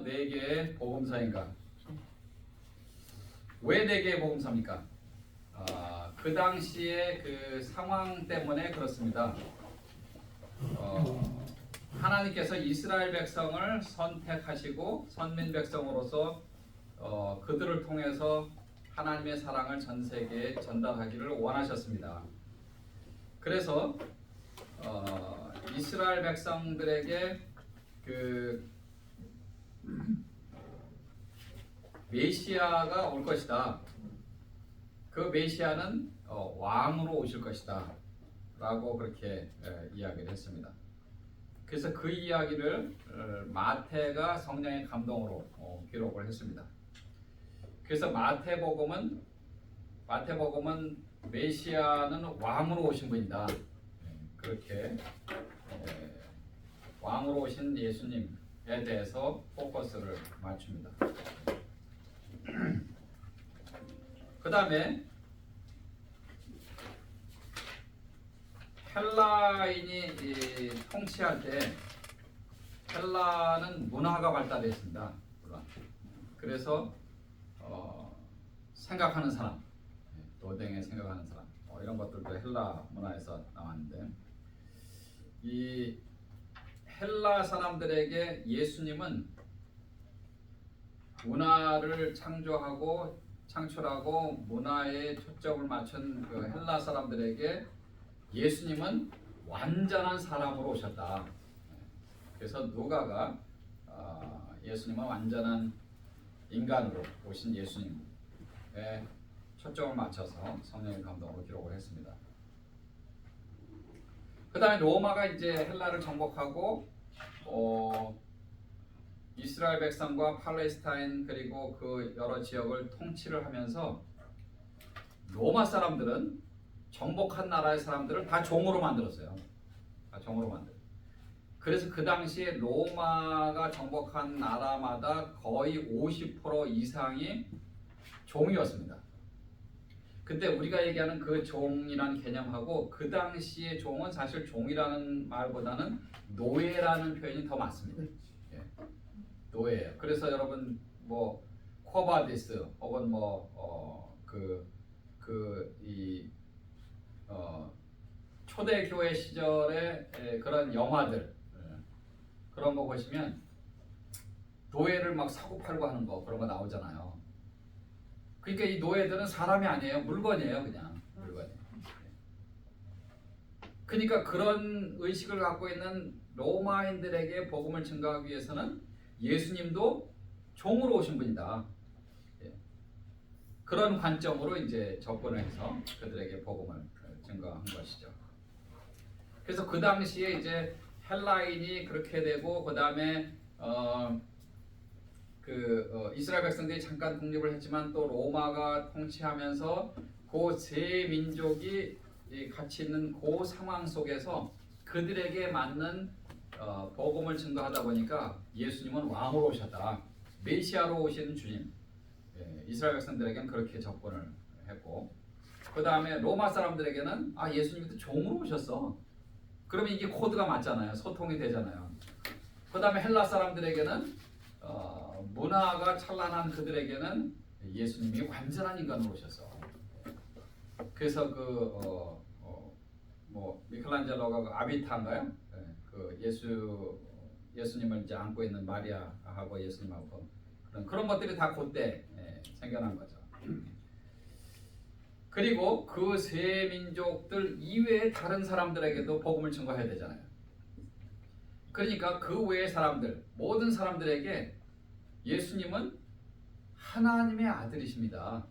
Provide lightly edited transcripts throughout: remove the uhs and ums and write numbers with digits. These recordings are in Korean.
네 개의 복음서인가? 왜 네 개의 복음서입니까? 그 당시에 그 상황 때문에 그렇습니다. 하나님께서 이스라엘 백성을 선택하시고 선민 백성으로서 그들을 통해서 하나님의 사랑을 전 세계에 전달하기를 원하셨습니다. 그래서 이스라엘 백성들에게 그 메시아가 올 것이다. 그 메시아는 왕으로 오실 것이다. 라고 그렇게 이야기를 했습니다. 그래서 그 이야기를 마태가 성령의 감동으로 기록을 했습니다. 그래서 마태복음은 메시아는 왕으로 오신 분이다. 그렇게 왕으로 오신 예수님에 대해서 포커스를 맞춥니다. 그 다음에 헬라인이 통치할 때 헬라는 문화가 발달했습니다. 그래서 생각하는 사람, 도덕에 생각하는 사람, 이런 것들도 헬라 문화에서 나왔는데, 이 헬라 사람들에게 예수님은 문화를 창출하고 문화에 초점을 맞춘 그 헬라 사람들에게 예수님은 완전한 사람으로 오셨다. 그래서 누가가 예수님은 완전한 인간으로 오신 예수님에 초점을 맞춰서 성령의 감동으로 기록을 했습니다. 그 다음에 로마가 이제 헬라를 정복하고 이스라엘 백성과 팔레스타인 그리고 그 여러 지역을 통치를 하면서 로마 사람들은 정복한 나라의 사람들을 다 종으로 만들었어요. 다 종으로 만들었어요. 그래서 그 당시에 로마가 정복한 나라마다 거의 50% 이상이 종이었습니다. 근데 우리가 얘기하는 그 종이라는 개념하고 그 당시의 종은 사실 종이라는 말보다는 노예라는 표현이 더 맞습니다. 노예예요. 그래서 여러분 뭐 코바디스 혹은 초대교회 시절의 그런 영화들 그런 거 보시면 노예를 막 사고 팔고 하는 거 그런 거 나오잖아요. 그러니까 이 노예들은 사람이 아니에요. 물건이에요. 그냥 물건이에요. 그러니까 그런 의식을 갖고 있는 로마인들에게 복음을 증거하기 위해서는 예수님도 종으로 오신 분이다. 그런 관점으로 이제 접근을 해서 그들에게 복음을 증거한 것이죠. 그래서 그 당시에 이제 헬라인이 그렇게 되고 그 다음에 이스라엘 백성들이 잠깐 독립을 했지만 또 로마가 통치하면서 그 세 민족이 같이 있는 그 상황 속에서 그들에게 맞는 복음을 증거하다 보니까 예수님은 왕으로 오셨다. 메시아로 오신 주님. 이스라엘 백성들에게는 그렇게 접근을 했고, 그 다음에 로마 사람들에게는 예수님이 종으로 오셨어. 그러면 이게 코드가 맞잖아요. 소통이 되잖아요. 그 다음에 헬라 사람들에게는 문화가 찬란한 그들에게는 예수님이 완전한 인간으로 오셨어. 그래서 미켈란젤로가 그 아비타인가요? 그 예수님을 이제 안고 있는 마리아하고 예수님하고 그런 것들이 다 그때 생겨난 거죠. 그리고 그 세 민족들 이외의 다른 사람들에게도 복음을 증거해야 되잖아요. 그러니까 그 외의 사람들, 모든 사람들에게 예수님은 하나님의 아들이십니다.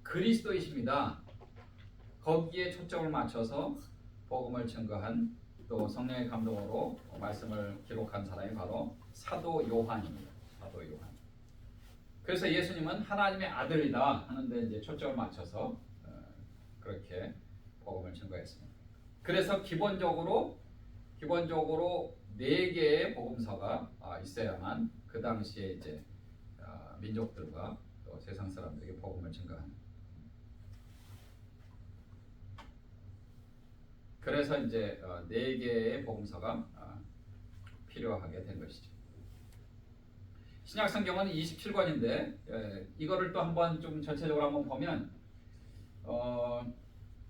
그리스도이십니다. 거기에 초점을 맞춰서 복음을 증거한 또 성령의 감동으로 말씀을 기록한 사람이 바로 사도 요한입니다. 사도 요한. 그래서 예수님은 하나님의 아들이다 하는데 이제 초점을 맞춰서 그렇게 복음을 증거했습니다. 그래서 기본적으로 네 개의 복음서가 있어야만 그 당시에 이제 민족들과 또 세상 사람들에게 복음을 증거하는. 그래서 이제 네 개의 복음서가 필요하게 된 것이죠. 신약 성경은 27권인데 이거를 또 한번 좀 전체적으로 한번 보면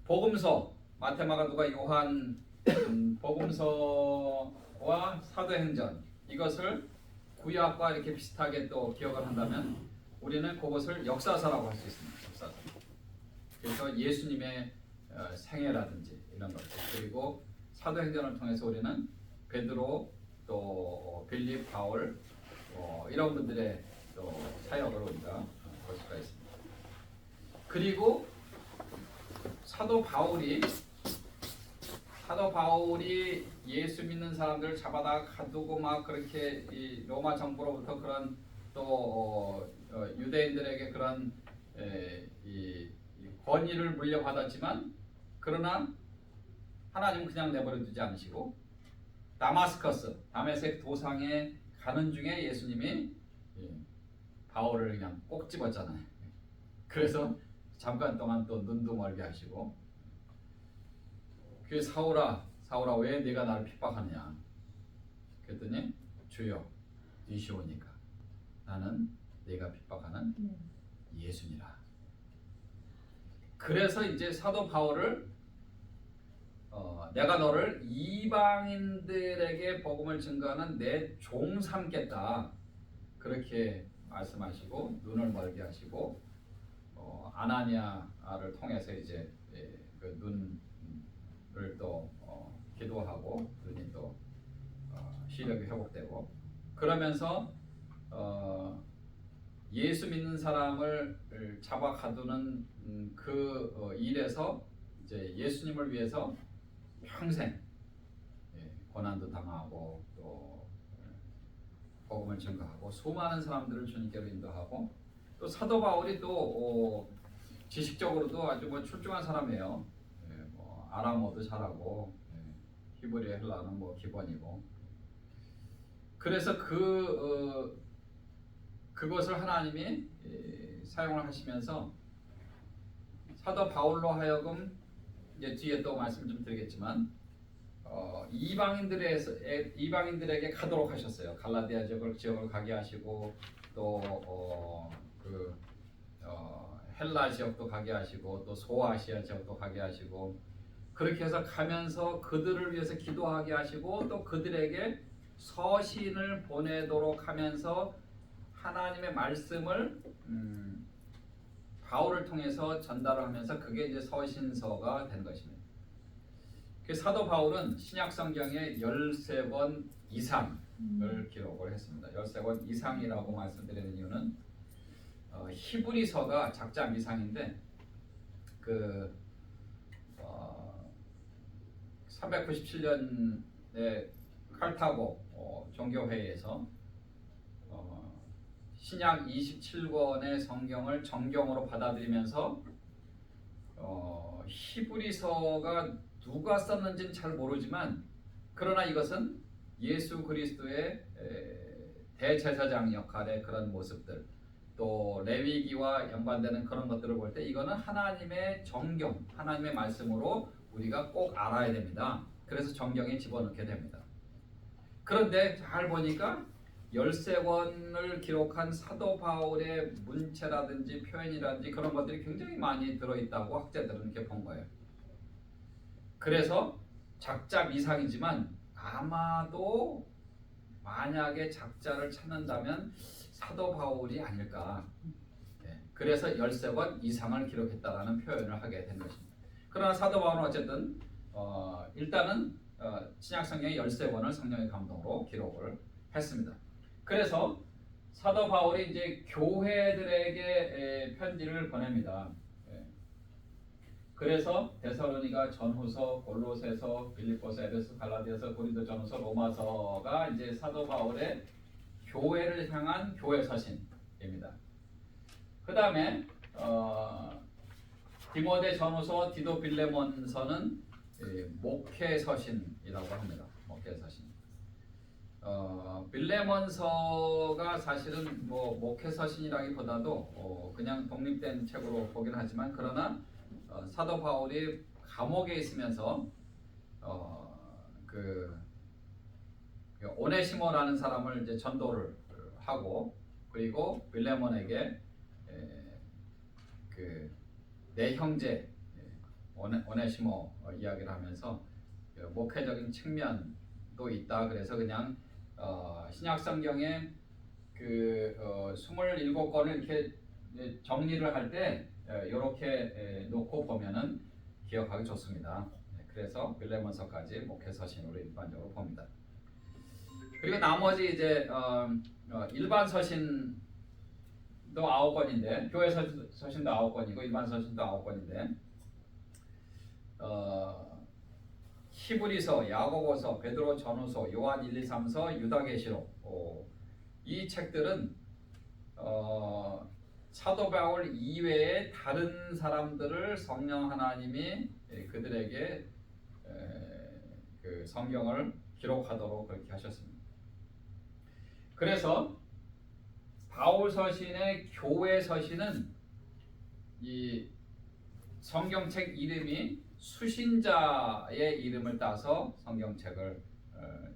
복음서 마태, 마가, 누가, 요한 복음서와 사도행전 이것을 구약과 이렇게 비슷하게 또 기억을 한다면 우리는 그것을 역사서라고 할 수 있습니다. 역사서. 그래서 예수님의 생애라든지 이런 것들 그리고 사도행전을 통해서 우리는 베드로 또 빌립, 바울 이런 분들의 또 사역을 우리가 볼 수가 있습니다. 그리고 사도 바울이 예수 믿는 사람들을 잡아다 가두고 막 그렇게 이 로마 정부로부터 그런 또 유대인들에게 그런 이 권위를 물려받았지만 그러나 하나님은 그냥 내버려 두지 않으시고 다마스커스 다메섹 도상에 가는 중에 예수님이 바울을 그냥 꼭 집었잖아요. 그래서 잠깐 동안 또 눈도 멀게 하시고 그 사울아 왜 네가 나를 핍박하느냐 그랬더니 주여 니시오니까 나는 네가 핍박하는 예수니라. 그래서 이제 사도 바울을 내가 너를 이방인들에게 복음을 증거하는 내 종 삼겠다 그렇게 말씀하시고 눈을 멀게 하시고 아나니아를 통해서 이제 그 눈을 또 기도하고 눈이 또 시력이 회복되고 그러면서 예수 믿는 사람을 잡아 가두는 그 일에서 이제 예수님을 위해서 평생 고난도 당하고 또 복음을 증거하고 수많은 사람들을 주님께로 인도하고 또 사도 바울이 또 지식적으로도 아주 뭐 출중한 사람이에요. 뭐 아람어도 잘하고 히브리 헬라는 뭐 기본이고 그래서 그것을 하나님이 사용을 하시면서 사도 바울로 하여금 이제 뒤에 또 말씀 좀 드리겠지만 이방인들에게 가도록 하셨어요. 갈라디아 지역을 가게 하시고 또 헬라 지역도 가게 하시고 또 소아시아 지역도 가게 하시고 그렇게 해서 가면서 그들을 위해서 기도하게 하시고 또 그들에게 서신을 보내도록 하면서 하나님의 말씀을 바울을 통해서 전달을 하면서 그게 이제 서신서가 된 것입니다. 그 사도 바울은 신약 성경에 13권 이상을 기록을 했습니다. 13권 이상이라고 말씀드리는 이유는 히브리서가 작자 미상인데 그 397년에 칼타고 종교회의에서 신약 27권의 성경을 정경으로 받아들이면서 히브리서가 누가 썼는지는 잘 모르지만 그러나 이것은 예수 그리스도의 대제사장 역할의 그런 모습들 또 레위기와 연관되는 그런 것들을 볼 때 이거는 하나님의 정경, 하나님의 말씀으로 우리가 꼭 알아야 됩니다. 그래서 정경에 집어넣게 됩니다. 그런데 잘 보니까 13권을 기록한 사도 바울의 문체라든지 표현이라든지 그런 것들이 굉장히 많이 들어있다고 학자들은 이렇게 본 거예요. 그래서 작자 미상이지만 아마도 만약에 작자를 찾는다면 사도 바울이 아닐까. 그래서 13권 이상을 기록했다라는 표현을 하게 된 것입니다. 그러나 사도 바울은 어쨌든 일단은 신약성경의 13권을 성령의 감동으로 기록을 했습니다. 그래서 사도 바울이 이제 교회들에게 편지를 보냅니다. 그래서 데살로니가 전후서, 골로새서, 빌립보서, 에베소, 갈라디아서, 고린도 전후서, 로마서가 이제 사도 바울의 교회를 향한 교회 서신입니다. 그 다음에 디모데 전후서, 디도 빌레몬서는 목회 서신이라고 합니다. 목회 서신. 빌레몬서가 사실은 뭐 목회 서신이라기보다도 그냥 독립된 책으로 보긴 하지만 그러나 사도 바울이 감옥에 있으면서 그 오네시모라는 사람을 이제 전도를 하고 그리고 빌레몬에게 그 내 형제 오네시모 이야기를 하면서 목회적인 측면도 있다. 그래서 그냥 신약 성경에 그 27권을 이렇게 정리를 할 때 이렇게 놓고 보면은 기억하기 좋습니다. 그래서 빌레몬서까지 목회 서신으로 일반적으로 봅니다. 그리고 나머지 이제 일반 서신도 9권인데 교회 서신도 9권이고 일반 서신도 9권인데 히브리서, 야고보서, 베드로 전후서, 요한 1, 2, 3서, 유다계시록 이 책들은 사도 바울 이외에 다른 사람들을 성령 하나님이 그들에게 그 성경을 기록하도록 그렇게 하셨습니다. 그래서 바울 서신의 교회 서신은 이 성경책 이름이 수신자의 이름을 따서 성경책을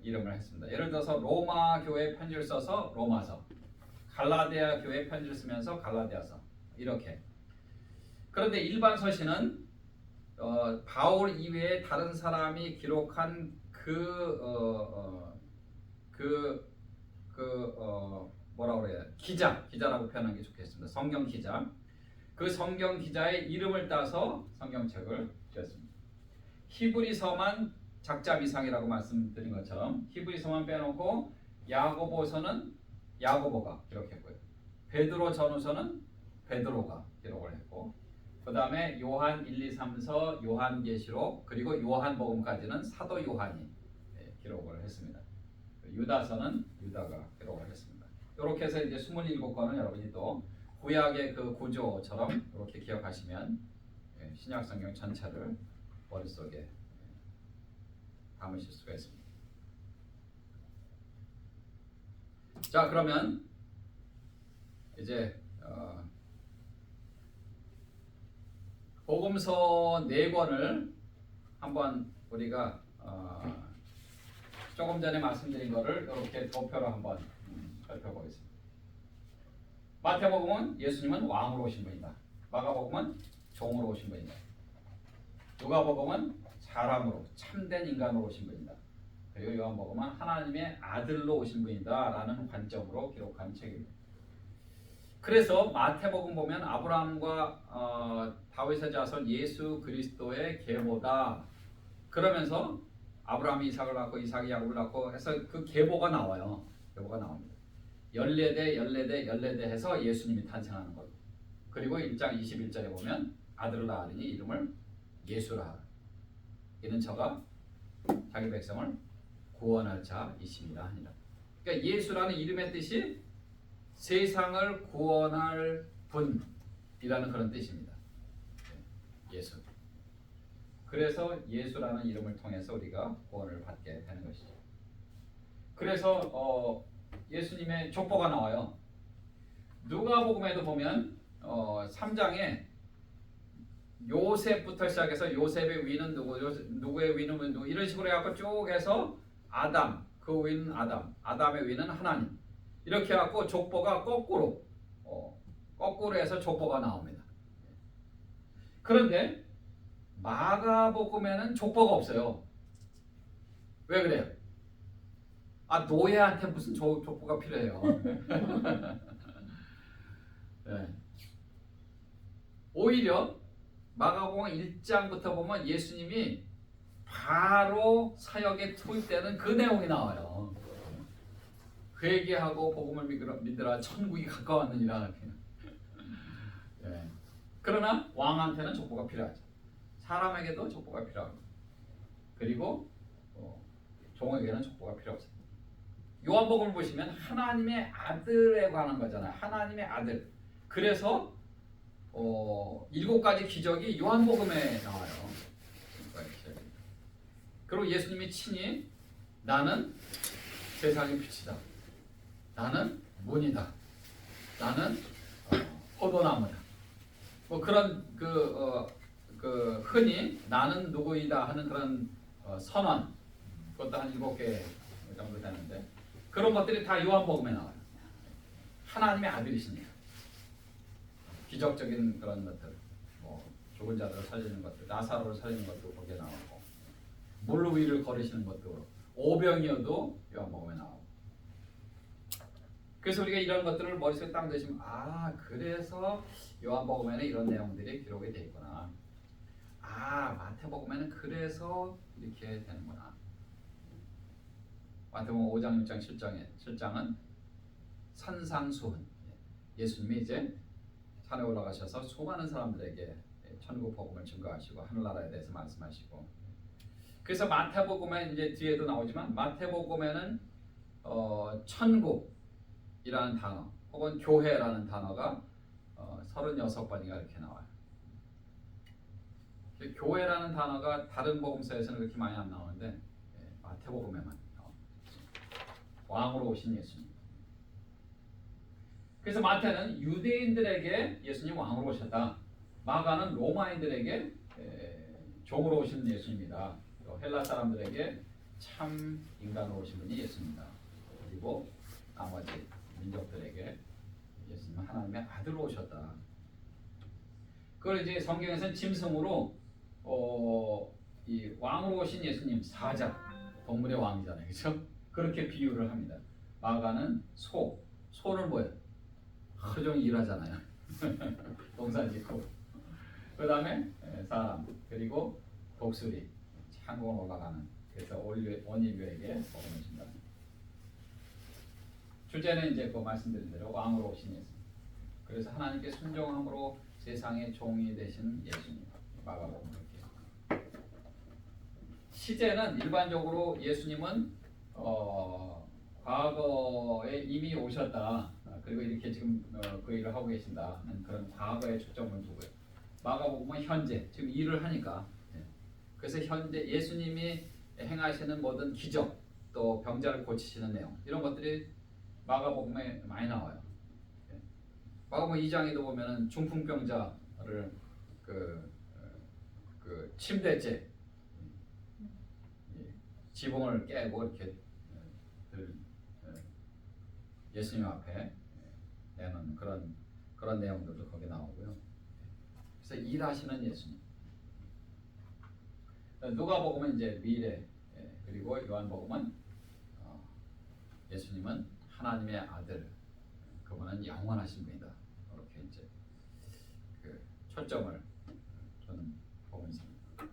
이름을 했습니다. 예를 들어서 로마 교회 편지를 써서 로마서, 갈라디아 교회 편지를 쓰면서 갈라디아서 이렇게. 그런데 일반 서신은 바울 이외에 다른 사람이 기록한 뭐라고 그래야 기자라고 표현하는 게 좋겠습니다. 성경 기자. 그 성경 기자의 이름을 따서 성경책을 지었습니다. 히브리서만 작자 미상이라고 말씀드린 것처럼 히브리서만 빼놓고 야고보서는 야고보가 기록했고요. 베드로 전후서는 베드로가 기록을 했고, 그 다음에 요한 1, 2, 3서, 요한계시록, 그리고 요한복음까지는 사도 요한이 기록을 했습니다. 유다서는 유다가 기록을 했습니다. 이렇게 해서 이제 27권은 여러분이 또 구약의 그 구조처럼 이렇게 기억하시면 신약 성경 전체를 머릿속에 담으실 수가 있습니다. 자, 그러면 이제 복음서 4권을 한번 우리가 조금 전에 말씀드린 거를 이렇게 도표로 한번 살펴보겠습니다. 마태복음은 예수님은 왕으로 오신 분이다. 마가복음은 종으로 오신 분이다. 누가복음은 사람으로 참된 인간으로 오신 분이다. 그리고 요한복음은 하나님의 아들로 오신 분이다 라는 관점으로 기록한 책입니다. 그래서 마태복음 보면 아브라함과 다윗의 자손 예수 그리스도의 계보다 그러면서 아브라함이 이삭을 낳고 이삭이 야곱을 낳고 해서 그 계보가 나와요. 계보가 나옵니다. 14대 해서 예수님이 탄생하는 것. 그리고 1장 21절에 보면 아들을 낳으니 이름을 예수라 하라. 이는 저가 자기 백성을 구원할 자이십니다 하니라. 그러니까 예수라는 이름의 뜻이 세상을 구원할 분이라는 그런 뜻입니다. 예수. 그래서 예수라는 이름을 통해서 우리가 구원을 받게 되는 것이죠. 그래서 예수님의 족보가 나와요. 누가복음에도 보면 3장에 요셉부터 시작해서 요셉의 위는 누구, 누구의 위는 누구 이런 식으로 해갖고 쭉 해서 아담, 그 위는 아담의 위는 하나님 이렇게 해갖고 족보가 거꾸로 해서 족보가 나옵니다. 그런데 마가복음에는 족보가 없어요. 왜 그래요? 노예한테 무슨 족보가 필요해요. 네. 오히려 마가복음 1장부터 보면 예수님이 바로 사역에 투입되는 그 내용이 나와요. 회개하고 복음을 믿으라 천국이 가까웠느니라. 네. 그러나 왕한테는 족보가 필요하죠. 사람에게도 족보가 필요합니다. 그리고 종에게는 족보가 필요 없습니다. 요한복음을 보시면 하나님의 아들에 관한 거잖아요. 하나님의 아들. 그래서 7가지 기적이 요한복음에 나와요. 그리고 예수님이 친히 나는 세상의 빛이다. 나는 문이다. 나는 포도나무다. 뭐 그런 흔히 나는 누구이다 하는 그런 선언. 그것도 한 7개 정도 되는데 그런 것들이 다 요한복음에 나와요. 하나님의 아들이시니까. 기적적인 그런 것들, 뭐 죽은 자들을 살리는 것들, 나사로를 살리는 것도 거기에 나오고, 물 위를 걸으시는 것도, 오병이어도 요한복음에 나오고. 그래서 우리가 이런 것들을 머릿속에 딱 넣으시면 그래서 요한복음에는 이런 내용들이 기록이 돼 있구나. 마태복음에는 그래서 이렇게 되는구나. 마태복음 5장, 6장, 7장은 산상수훈. 예수님이 이제 산에 올라가셔서 수많은 사람들에게 천국 복음을 증거하시고 하늘나라에 대해서 말씀하시고. 그래서 마태복음에 이제 뒤에도 나오지만 마태복음에는 천국이라는 단어 혹은 교회라는 단어가 36번인가 이렇게 나와요. 교회라는 단어가 다른 복음서에서는 그렇게 많이 안 나오는데 마태복음에만 나옵니다. 왕으로 오신 예수님. 그래서 마태는 유대인들에게 예수님 왕으로 오셨다. 마가는 로마인들에게 종으로 오신 예수님이다. 또 헬라 사람들에게 참 인간으로 오신 분이 예수입니다. 그리고 나머지 민족들에게 예수님은 하나님의 아들로 오셨다. 그걸 이제 성경에서는 짐승으로 이 왕으로 오신 예수님, 사자, 동물의 왕이잖아요, 그렇죠? 그렇게 비유를 합니다. 마가는 소는 뭐예요? 하루 종일 일하잖아요. 동산 짓고. 그 다음에 사람, 그리고 독수리, 창공을 올라가는. 그래서 온리뷰에게 복음을 준다. 주제는 이제 그 말씀드린 대로 왕으로 오신 예수님. 그래서 하나님께 순종함으로 세상의 종이 되신 예수님. 마가복음 이렇게. 시제는 일반적으로 예수님은 과거에 이미 오셨다. 그리고 이렇게 지금 그 일을 하고 계신다는 그런 과거에 초점을 두고요. 마가복음은 현재, 지금 일을 하니까. 그래서 현재 예수님이 행하시는 모든 기적, 또 병자를 고치시는 내용, 이런 것들이 마가복음에 많이 나와요. 마가복음 2장에도 보면은 중풍병자를 그 침대째 지붕을 깨고 이렇게 예수님 앞에 내는 그런 내용들도 거기 나오고요. 그래서 일하시는 예수님. 누가복음은 이제 미래, 그리고 요한복음은 예수님은 하나님의 아들, 그분은 영원하신 분이다. 이렇게 이제 그 초점을 저는 보고 있습니다.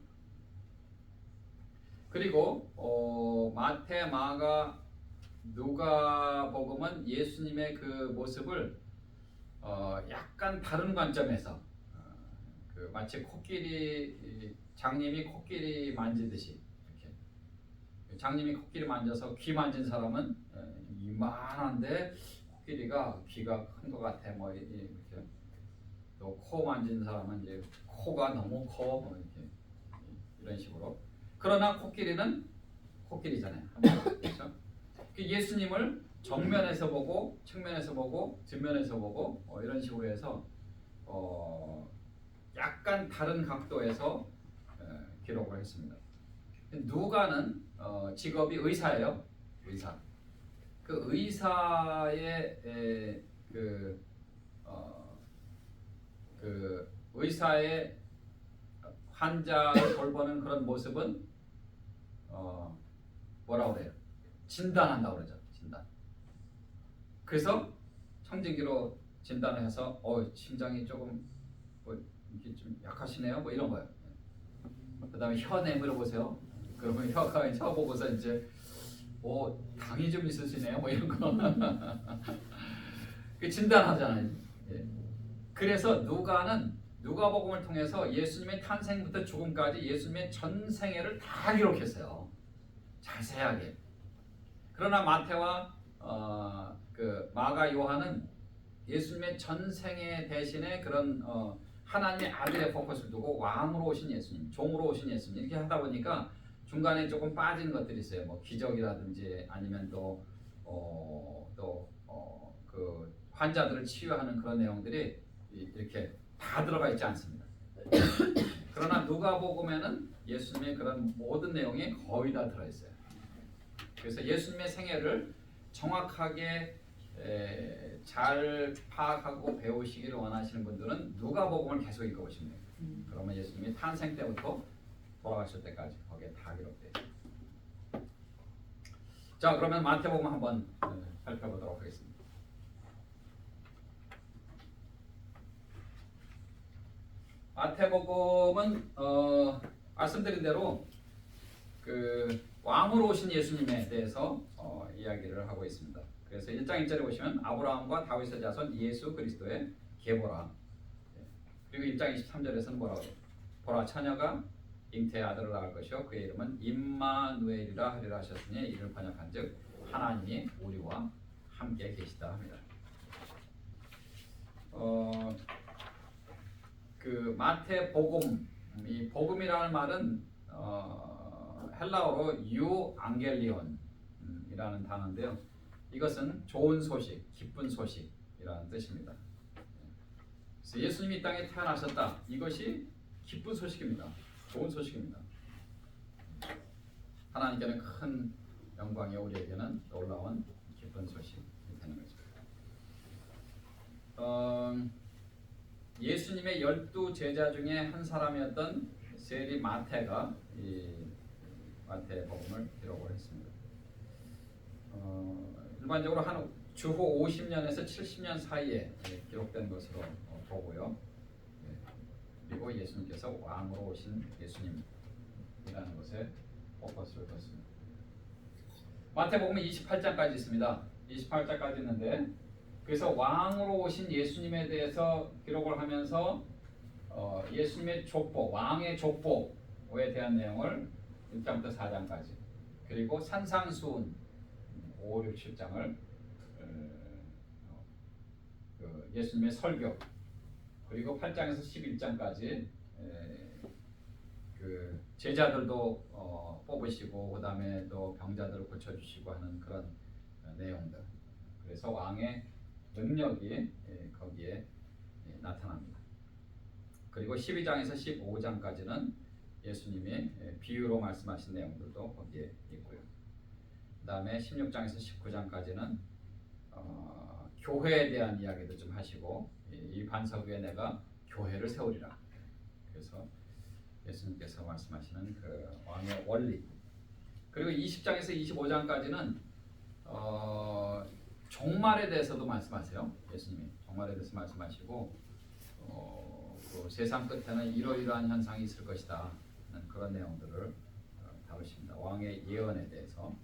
그리고 마태, 마가, 누가복음은 예수님의 그 모습을 약간 다른 관점에서 그 마치 장님이 코끼리 만지듯이 이렇게 장님이 코끼리 만져서 귀 만진 사람은 이만한데 코끼리가 귀가 큰 것 같아 뭐 이렇게 또 코 만진 사람은 이제 코가 너무 커 뭐 이렇게 이런 식으로. 그러나 코끼리는 코끼리잖아요. 그렇죠? 예수님을 정면에서 보고 측면에서 보고 뒷면에서 보고 이런 식으로 해서 약간 다른 각도에서 기록을 했습니다. 누가는 직업이 의사예요. 의사. 그 의사의 그 의사의 환자를 돌보는 그런 모습은 뭐라고 그래요? 진단한다고 그러죠. 진단. 그래서 청진기로 진단을 해서 심장이 조금 이렇게 좀 약하시네요. 뭐 이런 거예요. 그다음에 혀 내밀어 보세요. 그러면 혀 보고서 이제 당이 좀 있으시네요. 뭐 이런 거. 그 진단하잖아요. 그래서 누가복음을 통해서 예수님의 탄생부터 죽음까지 예수님의 전 생애를 다 기록했어요. 자세하게. 그러나 마태와 그 마가, 요한은 예수님의 전 생애 대신에 그런 하나님의 아들의 포커스를 두고 왕으로 오신 예수님, 종으로 오신 예수님 이렇게 하다 보니까 중간에 조금 빠진 것들이 있어요. 뭐 기적이라든지 아니면 그 환자들을 치유하는 그런 내용들이 이렇게 다 들어가 있지 않습니다. 그러나 누가복음에는 예수님의 그런 모든 내용이 거의 다 들어 있어요. 그래서 예수님의 생애를 정확하게 잘 파악하고 배우시기를 원하시는 분들은 누가복음을 계속 읽어보시면 돼요. 그러면 예수님이 탄생 때부터 돌아가실 때까지 거기에 다 기록돼요. 자, 그러면 마태복음 한번 살펴보도록 하겠습니다. 마태복음은 말씀드린 대로 그 왕으로 오신 예수님에 대해서 이야기를 하고 있습니다. 그래서 1장 1절에 보시면 아브라함과 다윗의 자손 예수 그리스도의 계보라. 그리고 1장 23절에서는 뭐라고 해요? 보라 처녀가 잉태의 아들을 낳을 것이요 그의 이름은 임마누엘이라 하리라 하셨으니 이를 번역한즉 하나님이 우리와 함께 계시다 합니다. 그 마태복음, 이 복음이라는 말은 헬라어로 유앙겔리온이라는 단어인데요. 이것은 좋은 소식, 기쁜 소식이라는 뜻입니다. 그래서 예수님이 이 땅에 태어나셨다. 이것이 기쁜 소식입니다. 좋은 소식입니다. 하나님께는 큰 영광이 우리에게는 놀라운 기쁜 소식이 되는 거죠. 예수님의 12 제자 중에 한 사람이었던 세리 마태가 이 마태복음을 기록을 했습니다. 일반적으로 한 주후 50년에서 70년 사이에 기록된 것으로 보고요. 그리고 예수님께서 왕으로 오신 예수님이라는 것에 포커스를 뒀습니다. 마태복음은 28장까지 있습니다. 28장까지 있는데 그래서 왕으로 오신 예수님에 대해서 기록을 하면서 예수님의 족보, 왕의 족보에 대한 내용을 1장부터 4장까지 그리고 산상수훈 5, 6, 7장을 예수님의 설교 그리고 8장에서 11장까지 그 제자들도 뽑으시고 그 다음에 또 병자들을 고쳐주시고 하는 그런 내용들 그래서 왕의 능력이 거기에 나타납니다. 그리고 12장에서 15장까지는 예수님이 비유로 말씀하신 내용들도 거기에 있고요. 그 다음에 16장에서 19장까지는 교회에 대한 이야기도 좀 하시고 이 반석 위에 내가 교회를 세우리라. 그래서 예수님께서 말씀하시는 그 왕의 원리 그리고 20장에서 25장까지는 종말에 대해서도 말씀하세요. 예수님이 종말에 대해서 말씀하시고 그 세상 끝에는 이러이러한 현상이 있을 것이다 하는 그런 내용들을 다루십니다. 왕의 예언에 대해서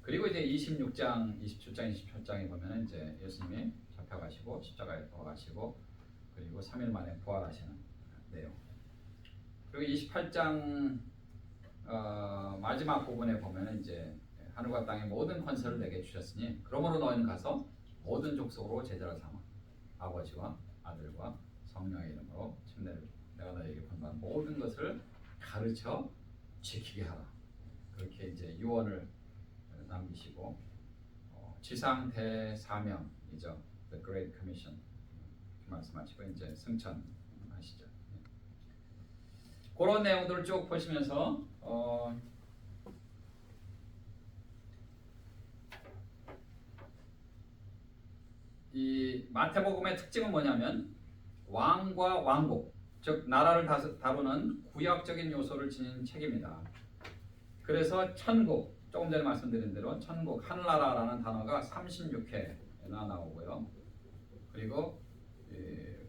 그리고 이제 26장, 27장, 28장에 보면 이제 예수님이 잡혀가시고 십자가에 돌아가시고 그리고 3일 만에 부활하시는 내용. 그리고 28장 마지막 부분에 보면 이제 하늘과 땅의 모든 권세를 내게 주셨으니 그러므로 너희는 가서 모든 족속으로 제자를 삼아 아버지와 아들과 성령의 이름으로 침례를 내가 너희에게 분부한 모든 것을 가르쳐 지키게 하라. 그렇게 이제 유언을 남기시고 지상 대사명이죠. The Great Commission 말씀하시고 이제 승천하시죠. 그런 내용들을 쭉 보시면서 이 마태복음의 특징은 뭐냐면 왕과 왕국, 즉 나라를 다루는 구약적인 요소를 지닌 책입니다. 그래서 천국, 조금 전에 말씀드린 대로 천국, 하늘나라라는 단어가 36회나 나오고요. 그리고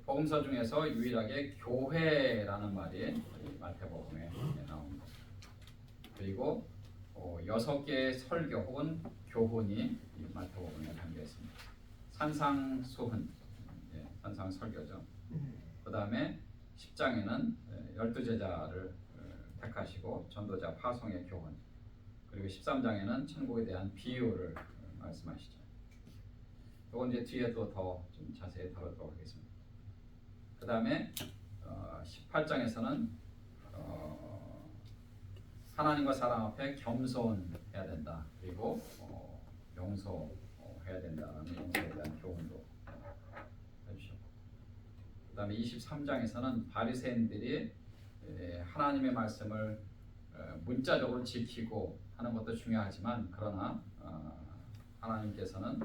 복음서 중에서 유일하게 교회라는 말이 마태복음에 나옵니다. 그리고 6개의 설교 혹은 교훈이 마태복음에 담겨 있습니다. 산상수훈, 산상설교죠. 그 다음에 10장에는 12제자를 택하시고 전도자 파송의 교훈 그리고 13장에는 천국에 대한 비유를 말씀하시죠. 이건 이제 뒤에 또 더 좀 자세히 다루도록 하겠습니다. 그 다음에 18장에서는 하나님과 사람 앞에 겸손해야 된다. 그리고 용서해야 된다는 용서에 대한 교훈도 해주셨고 그 다음에 23장에서는 바리새인들이 하나님의 말씀을 문자적으로 지키고 하는 것도 중요하지만 그러나 하나님께서는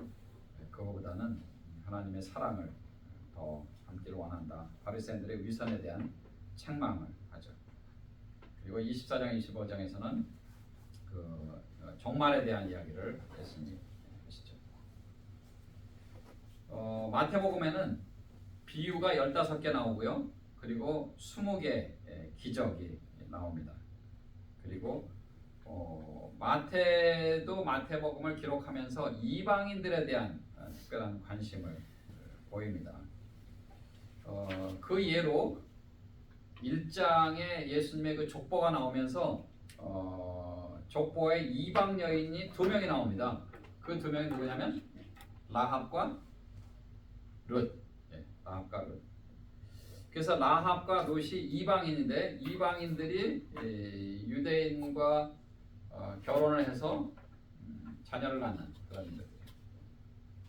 그거보다는 하나님의 사랑을 더 담기를 원한다. 바리새인들의 위선에 대한 책망을 하죠. 그리고 24장 25장에서는 그 종말에 대한 이야기를 예수님이 하시죠. 마태복음에는 비유가 15개 나오고요. 그리고 20개 기적이 나옵니다. 그리고 마태도 마태복음을 기록하면서 이방인들에 대한 특별한 관심을 보입니다. 그 예로 1장에 예수님의 그 족보가 나오면서 족보에 이방 여인이 2명이 나옵니다. 그 2명이 누구냐면 라합과 룻. 라합과 룻. 그래서 라합과 룻이 이방인인데 이방인들이 유대인과 결혼을 해서 자녀를 낳는 그런 일들.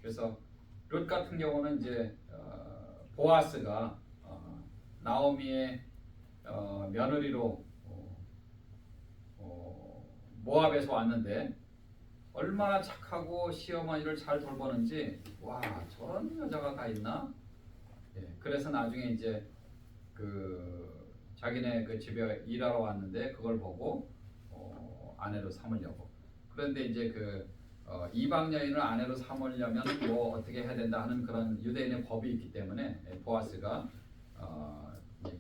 그래서 룻 같은 경우는 이제 보아스가 나오미의 며느리로 모압에서 왔는데 얼마나 착하고 시어머니를 잘 돌보는지 와 저런 여자가 다 있나? 그래서 나중에 이제 그 자기네 그 집에 일하러 왔는데 그걸 보고 아내로 삼으려고. 그런데 이제 그 이방 여인을 아내로 삼으려면 뭐 어떻게 해야 된다 하는 그런 유대인의 법이 있기 때문에 보아스가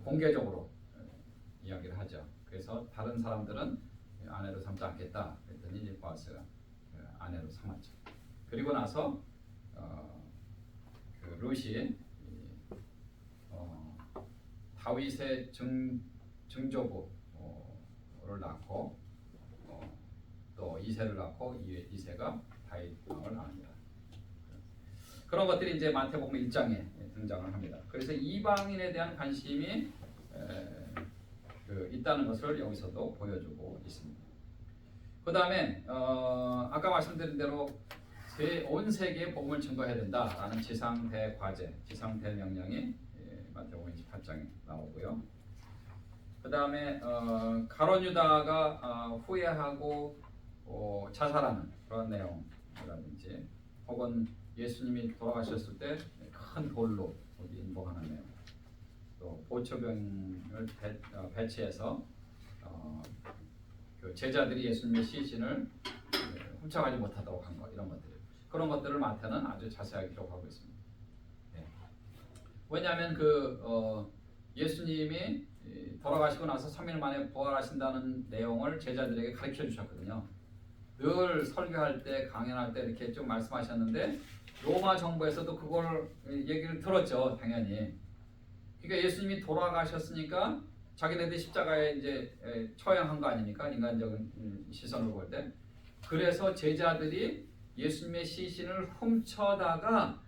공개적으로 이야기를 하죠. 그래서 다른 사람들은 아내로 삼지 않겠다 그랬더니 이제 보아스가 아내로 삼았죠. 그리고 나서 그 룻이 다윗의 증조부를 낳고 또 이새를 낳고 이새가 다윗 왕을 낳습니다. 그런 것들이 이제 마태복음 1장에 등장을 합니다. 그래서 이방인에 대한 관심이 있다는 것을 여기서도 보여주고 있습니다. 그 다음에 아까 말씀드린 대로 온 세계에 복음을 증거해야 된다라는 지상대과제, 지상대명령이 마태복음 28장에 나오고요. 그 다음에 가룟 유다가 후회하고 자살하는 그런 내용이라든지 혹은 예수님이 돌아가셨을 때 큰 돌로 인봉하는 내용, 또 보초병을 배치해서 그 제자들이 예수님의 시신을 훔쳐가지 못하도록 한 것, 이런 것들, 그런 것들을 마태는 아주 자세하게 기록하고 있습니다. 왜냐하면 예수님이 돌아가시고 나서 3일 만에 부활하신다는 내용을 제자들에게 가르쳐 주셨거든요. 늘 설교할 때, 강연할 때 이렇게 좀 말씀하셨는데 로마 정부에서도 그걸 얘기를 들었죠, 당연히. 그러니까 예수님이 돌아가셨으니까 자기네들 십자가에 이제 처형한 거 아닙니까? 인간적인 시선으로 볼 때. 그래서 제자들이 예수님의 시신을 훔쳐다가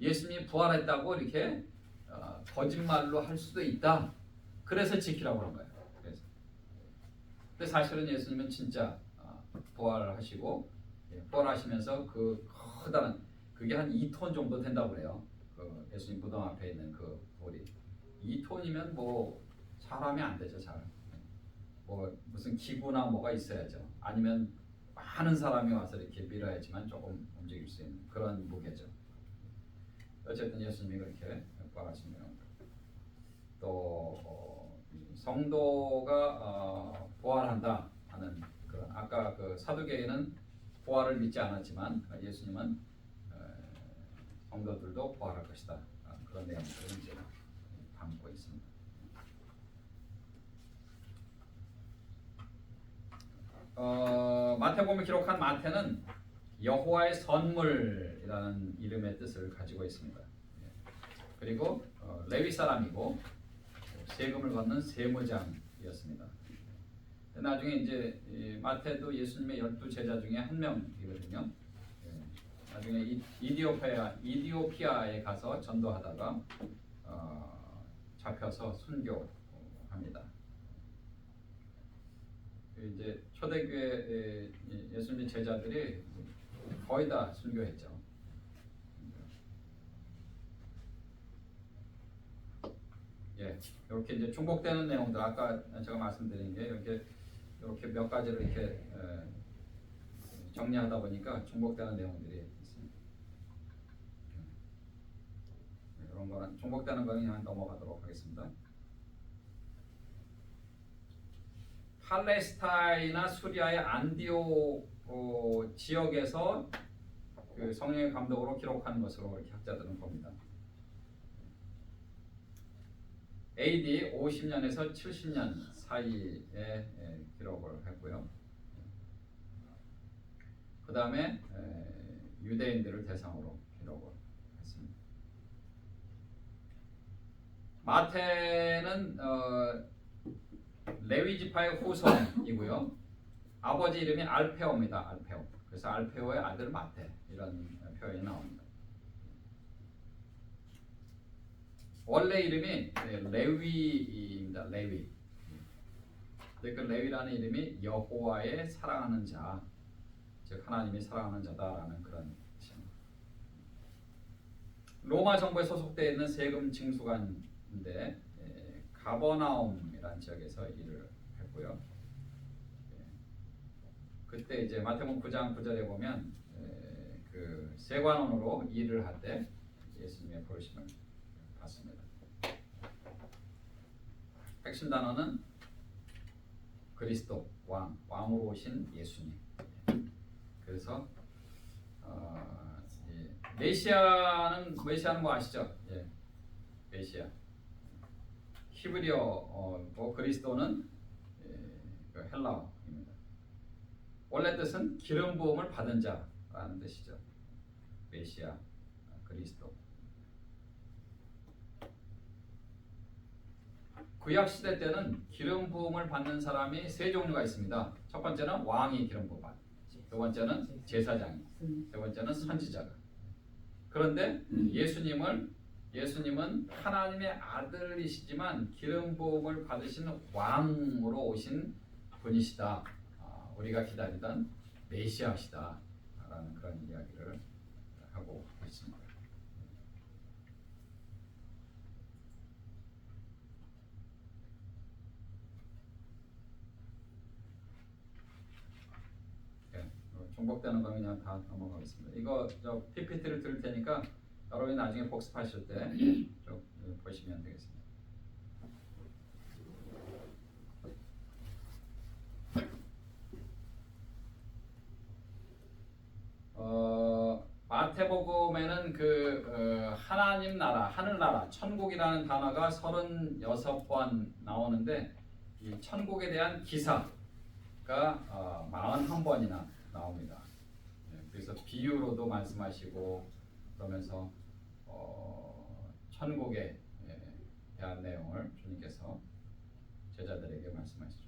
예수님이 부활했다고 이렇게 거짓말로 할 수도 있다. 그래서 지키라고 그런 거예요. 그래서. 근데 사실은 예수님은 진짜 부활하시고 부활하시면서 그 커다란 그게 한 2톤 정도 된다고 그래요. 그 예수님 무덤 앞에 있는 그 돌이 2톤이면 뭐 사람이 안 되죠, 잘. 뭐 무슨 기구나 뭐가 있어야죠. 아니면 많은 사람이 와서 이렇게 밀어야지만 조금 움직일 수 있는 그런 무게죠. 어쨌든 예수님이 그렇게 부활하시면 또 성도가 부활한다 하는 그런 아까 그 사두개인은 부활을 믿지 않았지만 예수님은 성도들도 부활할 것이다. 그런 내용들을 이제 담고 있습니다. 마태복음을 기록한 마태는 여호와의 선물이라는 이름의 뜻을 가지고 있습니다. 그리고 레위 사람이고 세금을 걷는 세무장이었습니다. 나중에 이제 마태도 예수님의 12제자 중에 한 명이거든요. 나중에 이디오피아에 가서 전도하다가 잡혀서 순교합니다. 이제 초대교회 예수님의 제자들이 거의 다 순교했죠. 이렇게 이제 중복되는 내용들 아까 제가 말씀드린 게 이렇게 몇 가지를 이렇게 정리하다 보니까 중복되는 내용들이 있습니다. 그런 거는 중복되는 거는 그냥 넘어가도록 하겠습니다. 팔레스타인이나 수리아의 안디오 지역에서 그 성령의 감독으로 기록한 것으로 이렇게 학자들은 봅니다. AD 50년에서 70년 사이에 기록을 했고요. 그 다음에 유대인들을 대상으로 기록을 했습니다. 마태는 레위 지파의 후손이고요. 아버지 이름이 알페오입니다. 알페오. 그래서 알페오의 아들 마태 이런 표현이 나옵니다. 원래 이름이 레위입니다. 레위. 그 레위라는 이름이 여호와의 사랑하는 자, 즉 하나님이 사랑하는 자다라는 그런 뜻입니다. 로마 정부에 소속되어 있는 세금 징수관인데 가버나움이라는 지역에서 일을 했고요. 그때 이제 마태복음 9장 9절에 보면 그 세관원으로 일을 할 때 예수님의 부르심을 받습니다. 핵심 단어는 그리스도 왕으로 오신 예수님. 그래서 메시아는 뭐 아시죠? 예, 메시아. 히브리어 그리스도는 그 헬라어입니다. 원래 뜻은 기름 부음을 받은 자라는 뜻이죠. 메시아, 그리스도. 구약 시대 때는 기름 부음을 받는 사람이 세 종류가 있습니다. 첫 번째는 왕이 기름 부음 받는, 두 번째는 제사장이, 세 번째는 선지자가. 그런데 예수님은 하나님의 아들이시지만 기름 부음을 받으시는 왕으로 오신 분이시다. 우리가 기다리던 메시아시다라는 그런 이야기를 하고 있습니다. 중복되는 거 그냥 다 넘어가겠습니다. 이거 저 PPT를 드릴 테니까 여러분이 나중에 복습하실 때 좀 보시면 되겠습니다. 마태복음에는 하나님 나라, 하늘나라, 천국이라는 단어가 36번 나오는데 이 천국에 대한 기사가 41번이나 나옵니다. 그래서 비유로도 말씀하시고 그러면서 천국에 대한 내용을 주님께서 제자들에게 말씀하시죠.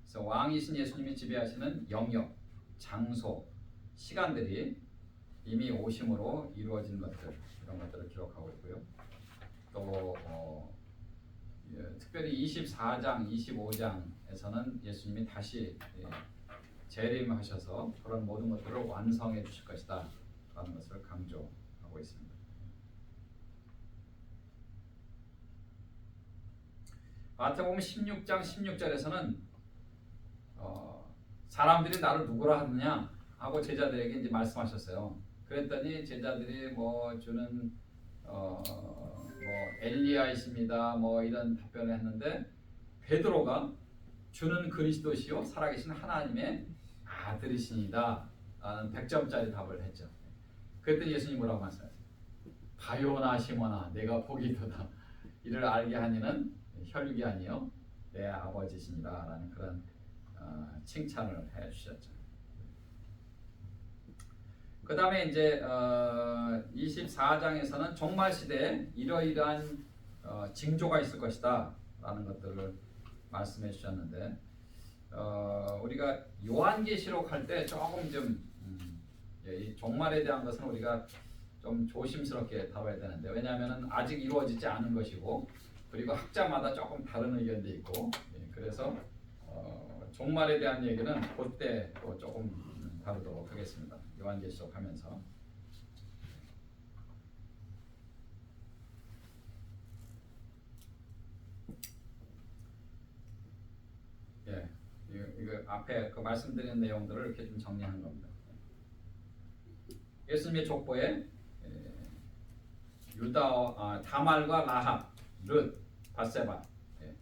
그래서 왕이신 예수님이 지배하시는 영역, 장소, 시간들이 이미 오심으로 이루어진 것들, 이런 것들을 기록하고 있고요. 또 특별히 24장, 25장에서는 예수님이 다시 재림하셔서 그런 모든 것들을 완성해 주실 것이다 라는 것을 강조하고 있습니다. 마태복음 16장 16절에서는 사람들이 나를 누구라 하느냐 하고 제자들에게 이제 말씀하셨어요. 그랬더니 제자들이 주는 엘리야이십니다 이런 답변을 했는데 베드로가 주는 그리스도시요 살아계신 하나님의 아들이시니다 라는 100점짜리 답을 했죠. 그랬더니 예수님이 뭐라고 말씀하세요? 바요나 시몬아 내가 보기도다 이를 알게 하니는 혈육이 아니요 내 아버지시니라 라는 그런 칭찬을 해주셨죠. 그 다음에 이제 24장에서는 종말 시대에 이러이러한 징조가 있을 것이다 라는 것들을 말씀해 주셨는데 우리가 요한계시록 할 때 조금 좀 이 종말에 대한 것은 우리가 좀 조심스럽게 다뤄야 되는데 왜냐하면 아직 이루어지지 않은 것이고 그리고 학자마다 조금 다른 의견도 있고 그래서 종말에 대한 얘기는 그때 또 조금 다루도록 하겠습니다. 요한계시록 하면서 이거 앞에 그 말씀드린 내용들을 이렇게 좀 정리한 겁니다. 예수님의 족보에 다말과 라합, 룻, 밧세바. 예.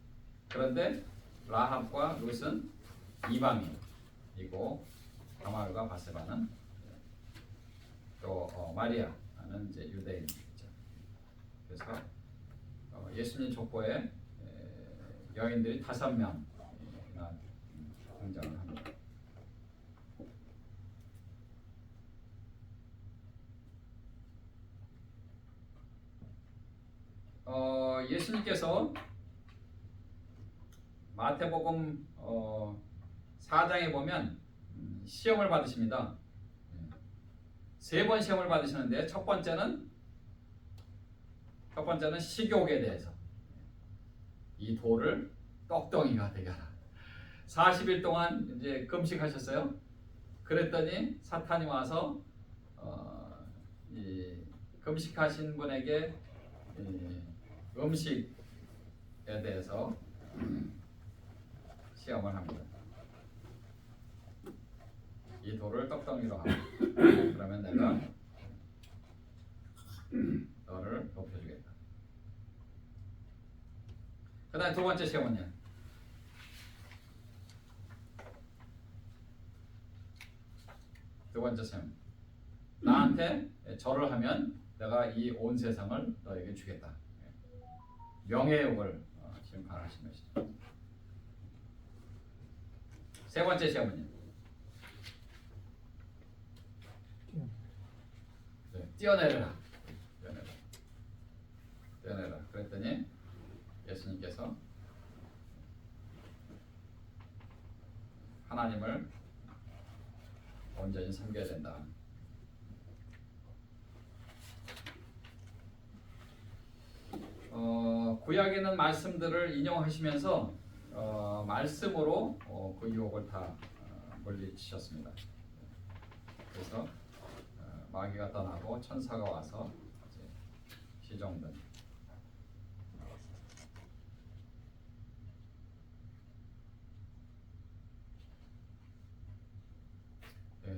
그런데 라합과 룻은 이방인이고 다말과 밧세바는 또 마리아는 이제 유대인이죠. 그래서 예수님 족보에 여인들이 5명이나 등장을 합니다. 예수님께서 마태복음 4장에 보면 시험을 받으십니다. 3번 시험을 받으시는데 첫 번째는 식욕에 대해서 이 돌을 떡덩이가 되게 하라. 40일 동안 이제 금식하셨어요. 그랬더니 사탄이 와서 이 금식하신 분에게 음식에 대해서 시험을 합니다. 이 돌을 떡덩이로 하라. 그러면 내가 너를 높여주겠다. 그 다음에 두 번째 시험은요. 두 번째 시험. 나한테 절을 하면 내가 이 온 세상을 너에게 주겠다. 명예욕을 심판하신 것이죠. 세 번째 시험은요. 뛰어내려라. 뛰어내라. 그랬더니 예수님께서 하나님을 온전히 섬겨야 된다. 구약에 있는 말씀들을 인용하시면서 말씀으로 그 유혹을 다 물리치셨습니다. 그래서 마귀가 떠나고 천사가 와서 이제 시종된.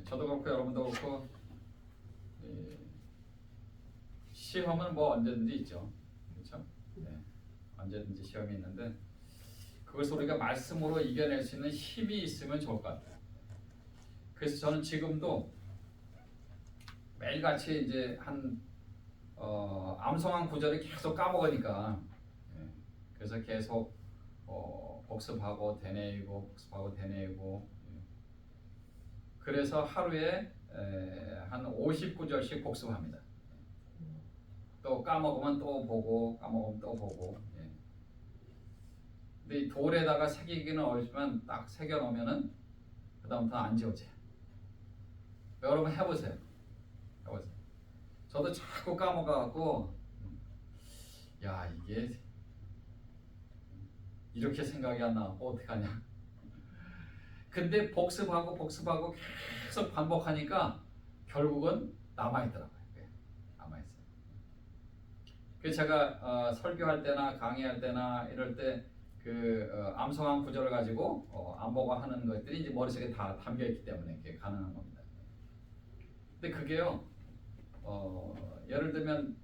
저도 그렇고 여러분도 그렇고 시험은 뭐 언제든지 있죠. 그렇죠? 언제든지 시험이 있는데 그것을 우리가 말씀으로 이겨낼 수 있는 힘이 있으면 좋을 것 같아요. 그래서 저는 지금도 매일같이 이제 암송한 구절을 계속 까먹으니까 그래서 계속 복습하고 되뇌이고 그래서 하루에 한 50구절씩 복습합니다. 또 까먹으면 또 보고 까먹으면 또 보고. 근데 이 돌에다가 새기기는 어렵지만 딱 새겨놓으면은 그 다음부터 안 지워져요. 여러분 해보세요. 저도 자꾸 까먹어갖고 야 이게 이렇게 생각이 안 나고 어떡하냐. 근데 복습하고 계속 반복하니까 결국은 남아있더라고요. 남아있어요. 그래서 제가 설교할 때나 강의할 때나 이럴 때 암송한 구절을 가지고 안보고 하는 것들이 이제 머릿속에 다 담겨있기 때문에 그게 가능한 겁니다. 근데 그게요 예를 들면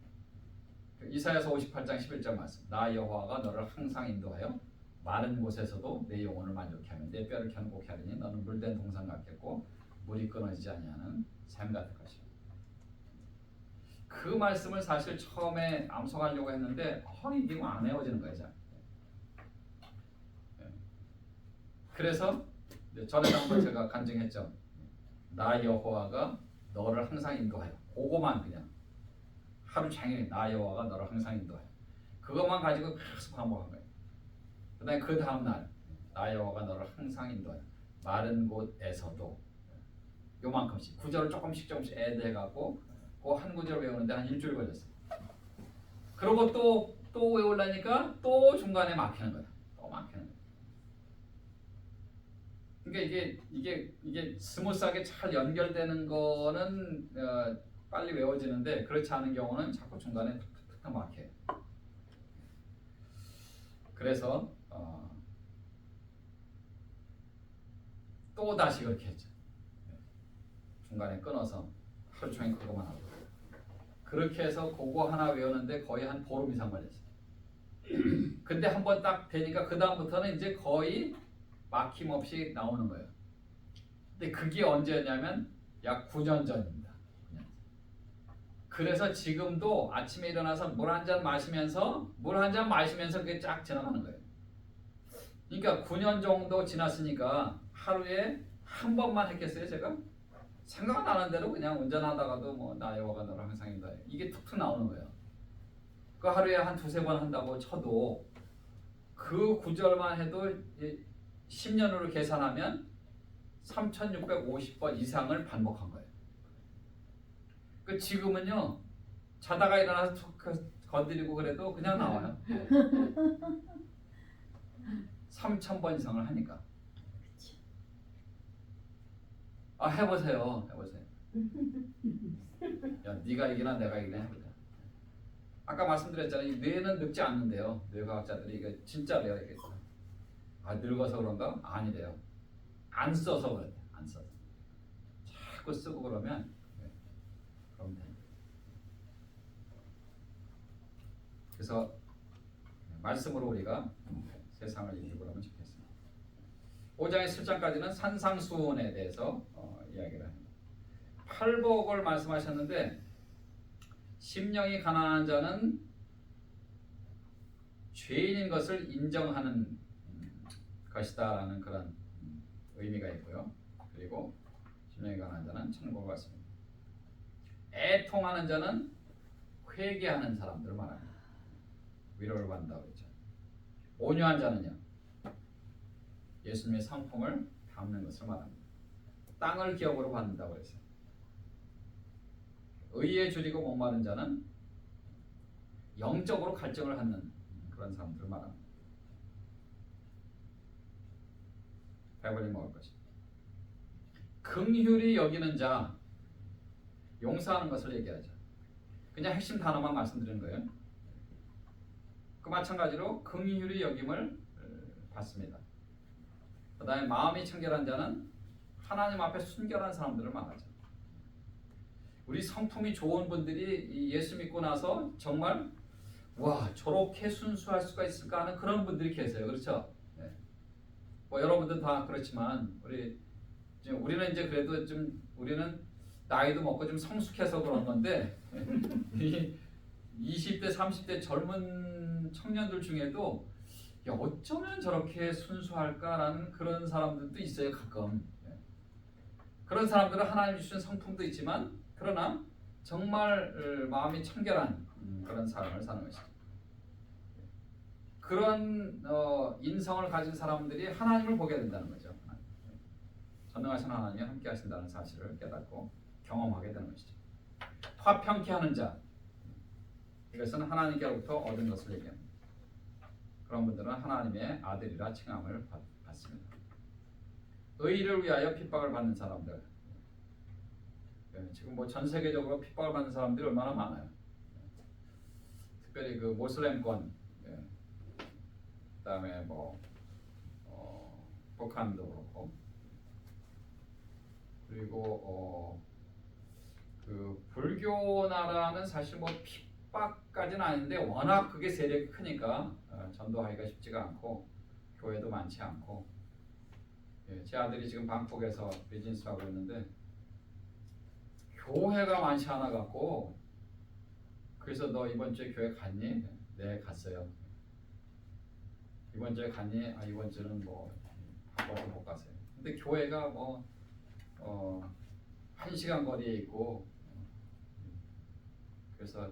이사야서 58장 11절 말씀, 나 여호와가 너를 항상 인도하여 마른 곳에서도 내 영혼을 만족케 하며 내 뼈를 견고케 하리니 너는 물된 동산 같겠고 물이 끊어지지 아니하는 샘 같을 것이다. 그 말씀을 사실 처음에 암송하려고 했는데 이게 안 외워지는 거예요. 잘. 그래서 전에도 한번 제가 간증했죠. 나 여호와가 너를 항상 인도하여. 그거만 그냥 하루 종일 나 여호와가 너를 항상 인도하여. 그것만 가지고 계속 반복한 거예요. 그다음에 그 다음 날 나 여호와가 너를 항상 인도하여 마른 곳에서도 요만큼씩 구절을 조금씩 애드해갖고 그 한 구절 외우는데 한 일주일 걸렸어요. 그리고 또 외우려니까 또 중간에 막히는 거야. 또 막히는 거야. 그러니까 이게 스무스하게 잘 연결되는 거는 빨리 외워지는데 그렇지 않은 경우는 자꾸 중간에 탁탁탁 막혀요. 그래서 또 다시 그렇게 했죠. 중간에 끊어서 하루 종일 그것만 하고 그렇게 해서 그거 하나 외우는데 거의 한 보름 이상 걸렸어요. 근데 한번 딱 되니까 그 다음부터는 이제 거의 막힘없이 나오는 거예요. 근데 그게 언제였냐면 약 9년 전입니다. 그래서 지금도 아침에 일어나서 물 한 잔 마시면서 그게 쫙 지나가는 거예요. 그러니까 9년 정도 지났으니까 하루에 한 번만 했겠어요, 제가? 생각 나는 대로 그냥 운전하다가도 뭐 나여와가 너랑 항상이다. 이게 툭툭 나오는 거예요. 그 하루에 한 두세 번 한다고 쳐도 그 구절만 해도 10년으로 계산하면 3,650번 이상을 반복한 거예요. 그 지금은요 자다가 일어나서 툭 건드리고 그래도 그냥 나와요. 3,000번 이상을 하니까. 아 해보세요. 야 네가 이기나 내가 이기나 해보자. 아까 말씀드렸잖아요. 이 뇌는 늙지 않는데요. 뇌과학자들이 이게 진짜래요. 이게. 아 늙어서 그런가? 아니래요. 안 써서 그래요. 안 써서. 자꾸 쓰고 그러면 그러면 됩니다. 그래서 말씀으로 우리가 세상을 이기고 그러면 좋겠습니다. 5장의 7장까지는 산상수훈에 대해서 이야기를 합니다. 팔복을 말씀하셨는데 심령이 가난한 자는 죄인인 것을 인정하는 것이다라는 그런 의미가 있고요. 그리고 심령이 가난한 자는 천국을 받습니다. 애통하는 자는 회개하는 사람들을 말합니다. 위로를 받는다고 그랬죠. 온유한 자는요. 예수님의 성품을 담는 것을 말합니다. 땅을 기업으로 받는다고 했어요. 의에 줄이고 목마른 자는 영적으로 갈증을 하는 그런 사람들을 말합니다. 배불리 먹을 것입니다. 긍휼히 여기는 자, 용서하는 것을 얘기하죠. 그냥 핵심 단어만 말씀드리는 거예요. 그 마찬가지로 긍휼히 여김을 받습니다. 그 다음에 마음이 청결한 자는 하나님 앞에 순결한 사람들을 말하죠. 우리 성품이 좋은 분들이 예수 믿고 나서 정말 와 저렇게 순수할 수가 있을까 하는 그런 분들이 계세요. 그렇죠? 네. 뭐 여러분들 다 그렇지만 우리는 이제 그래도 좀 우리는 나이도 먹고 좀 성숙해서 그런 건데 20대 30대 젊은 청년들 중에도 야, 어쩌면 저렇게 순수할까라는 그런 사람들도 있어요. 가끔. 그런 사람들은 하나님 주신 성품도 있지만 그러나 정말 마음이 청결한 그런 삶을 사는 것이죠. 그런 인성을 가진 사람들이 하나님을 보게 된다는 거죠. 전능하신 하나님이 함께 하신다는 사실을 깨닫고 경험하게 되는 것이죠. 화평케 하는 자, 이것은 하나님께로부터 얻은 것을 얘기합니다. 그런 분들은 하나님의 아들이라 칭함을 받습니다. 의를 위하여 핍박을 받는 사람들, 지금 뭐 전 세계적으로 핍박을 받는 사람들이 얼마나 많아요. 특별히 그 모슬렘권, 그다음에 뭐 북한도 그렇고, 그리고 그 불교 나라는 사실 뭐 핍박까지는 아닌데 워낙 그게 세력이 크니까 전도하기가 쉽지가 않고 교회도 많지 않고. 제 아들이 지금 방콕에서 비즈니스 하고 있는데 교회가 많지 않아 갖고 그래서 너 이번 주에 교회 갔니? 네 갔어요. 이번 주에 갔니? 아 이번 주는 뭐 바빠서 못 갔어요. 근데 교회가 뭐 1시간 거리에 있고 그래서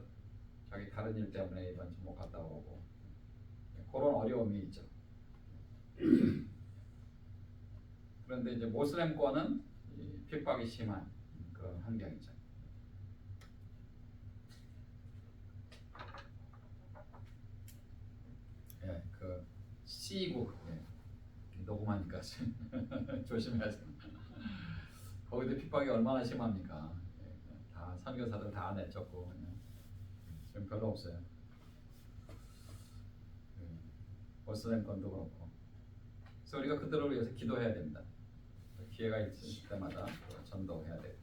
자기 다른 일 때문에 이번 주 못 갔다 오고 그런 어려움이 있죠. 그런데 이제 모슬렘권은 핍박이 심한 그런 환경이죠. 그 C국 녹음하니까 조심하세요. 거기도 핍박이 얼마나 심합니까? 다 선교사들 다 내쫓고 지금 별로 없어요. 모슬렘권도 그렇고. 그래서 우리가 그들을 위해서 기도해야 됩니다. 기회가 있을 때마다 전도해야 돼요.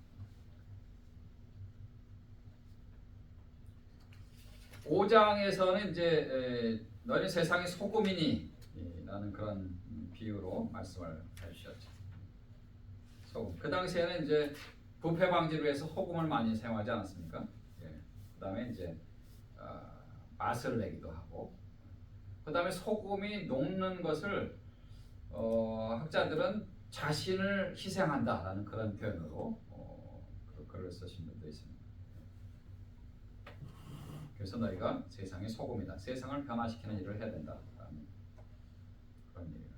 5장에서는 이제 너희 세상의 소금이니 라는 그런 비유로 말씀을 해주셨죠. 소금. 그 당시에는 이제 부패 방지를 위해서 소금을 많이 사용하지 않았습니까? 예. 그다음에 이제 맛을 내기도 하고, 그다음에 소금이 녹는 것을 학자들은 자신을 희생한다라는 그런 표현으로 글을 쓰신 분도 있습니다. 그래서 너희가 세상의 소금이다. 세상을 변화시키는 일을 해야 된다라는 그런 얘기를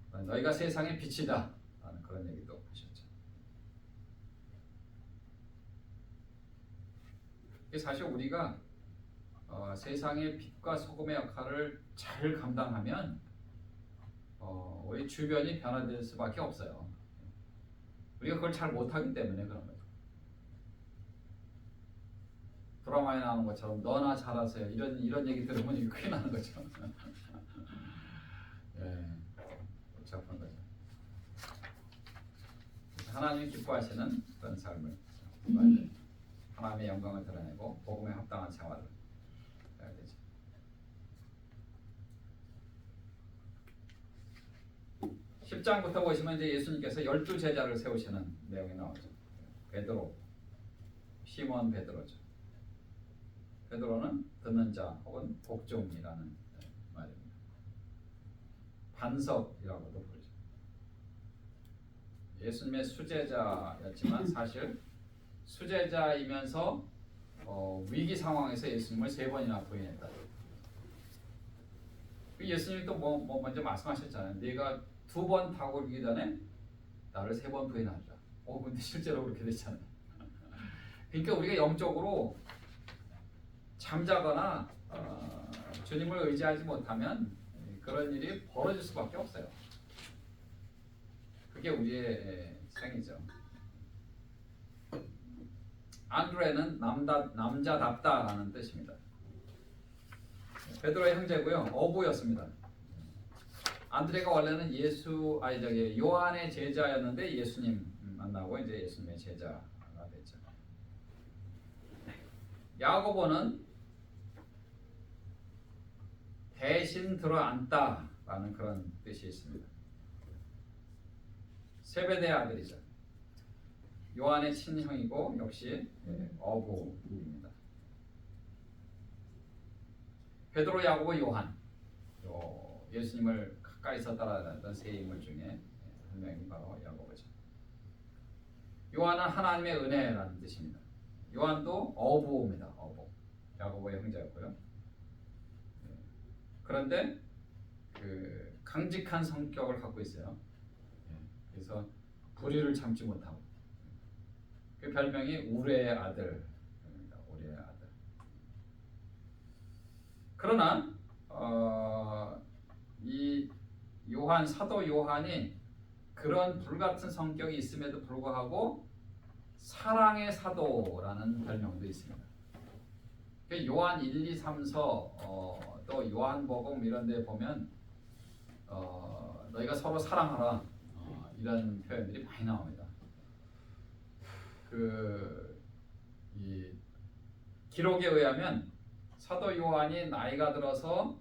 하죠. 너희가 세상의 빛이다 라는 그런 얘기도 하셨죠. 사실 우리가 세상의 빛과 소금의 역할을 잘 감당하면 우리 주변이 변화될 수밖에 없어요. 우리가 그걸 잘 못하기 때문에 그런 거죠. 드라마에 나오는 것처럼 너나 잘하세요. 이런 얘기 들으면 이게 큰일 나는 거죠. 예, 복잡한 거죠. 하나님이 기뻐하시는 그런 삶을 하나님의 영광을 드러내고 복음에 합당한 생활을 해야 되죠. 10장부터 보시면 이제 예수님께서 12제자를 세우시는 내용이 나오죠. 베드로, 시몬 베드로죠. 베드로는 듣는 자 혹은 복종이라는 말입니다. 반석이라고도 부르죠. 예수님의 수제자였지만 사실 수제자이면서 위기 상황에서 예수님을 3번이나 부인했다. 예수님이 또 먼저 말씀하셨잖아요. 네가 2번 타고 오기 전에 나를 3번 부인하리라. 근데 실제로 그렇게 됐잖아요. 그러니까 우리가 영적으로 잠자거나 주님을 의지하지 못하면 그런 일이 벌어질 수밖에 없어요. 그게 우리의 생이죠. 안드레는 남자답다라는 뜻입니다. 베드로의 형제고요. 어부였습니다. 안드레가 원래는 요한의 제자였는데 예수님 만나고 이제 예수님의 제자가 됐죠. 야고보는 대신 들어앉다라는 그런 뜻이 있습니다. 세베대의 아들이죠. 요한의 친형이고 역시 어부입니다. 베드로, 야고보, 요한, 예수님을 가까이서 따라다녔던 세 인물 중에 한 명이 바로 야고보죠. 요한은 하나님의 은혜라는 뜻입니다. 요한도 어부입니다. 어부. 야고보의 형제였고요. 그런데 그 강직한 성격을 갖고 있어요. 그래서 불의를 참지 못하고 그 별명이 우레의 아들입니다. 우레의 아들. 그러나 이 사도 요한이 그런 불같은 성격이 있음에도 불구하고 사랑의 사도라는 별명도 있습니다. 요한 1, 2, 3서 또 요한복음 이런 데 보면 너희가 서로 사랑하라 이런 표현들이 많이 나옵니다. 이 기록에 의하면 사도 요한이 나이가 들어서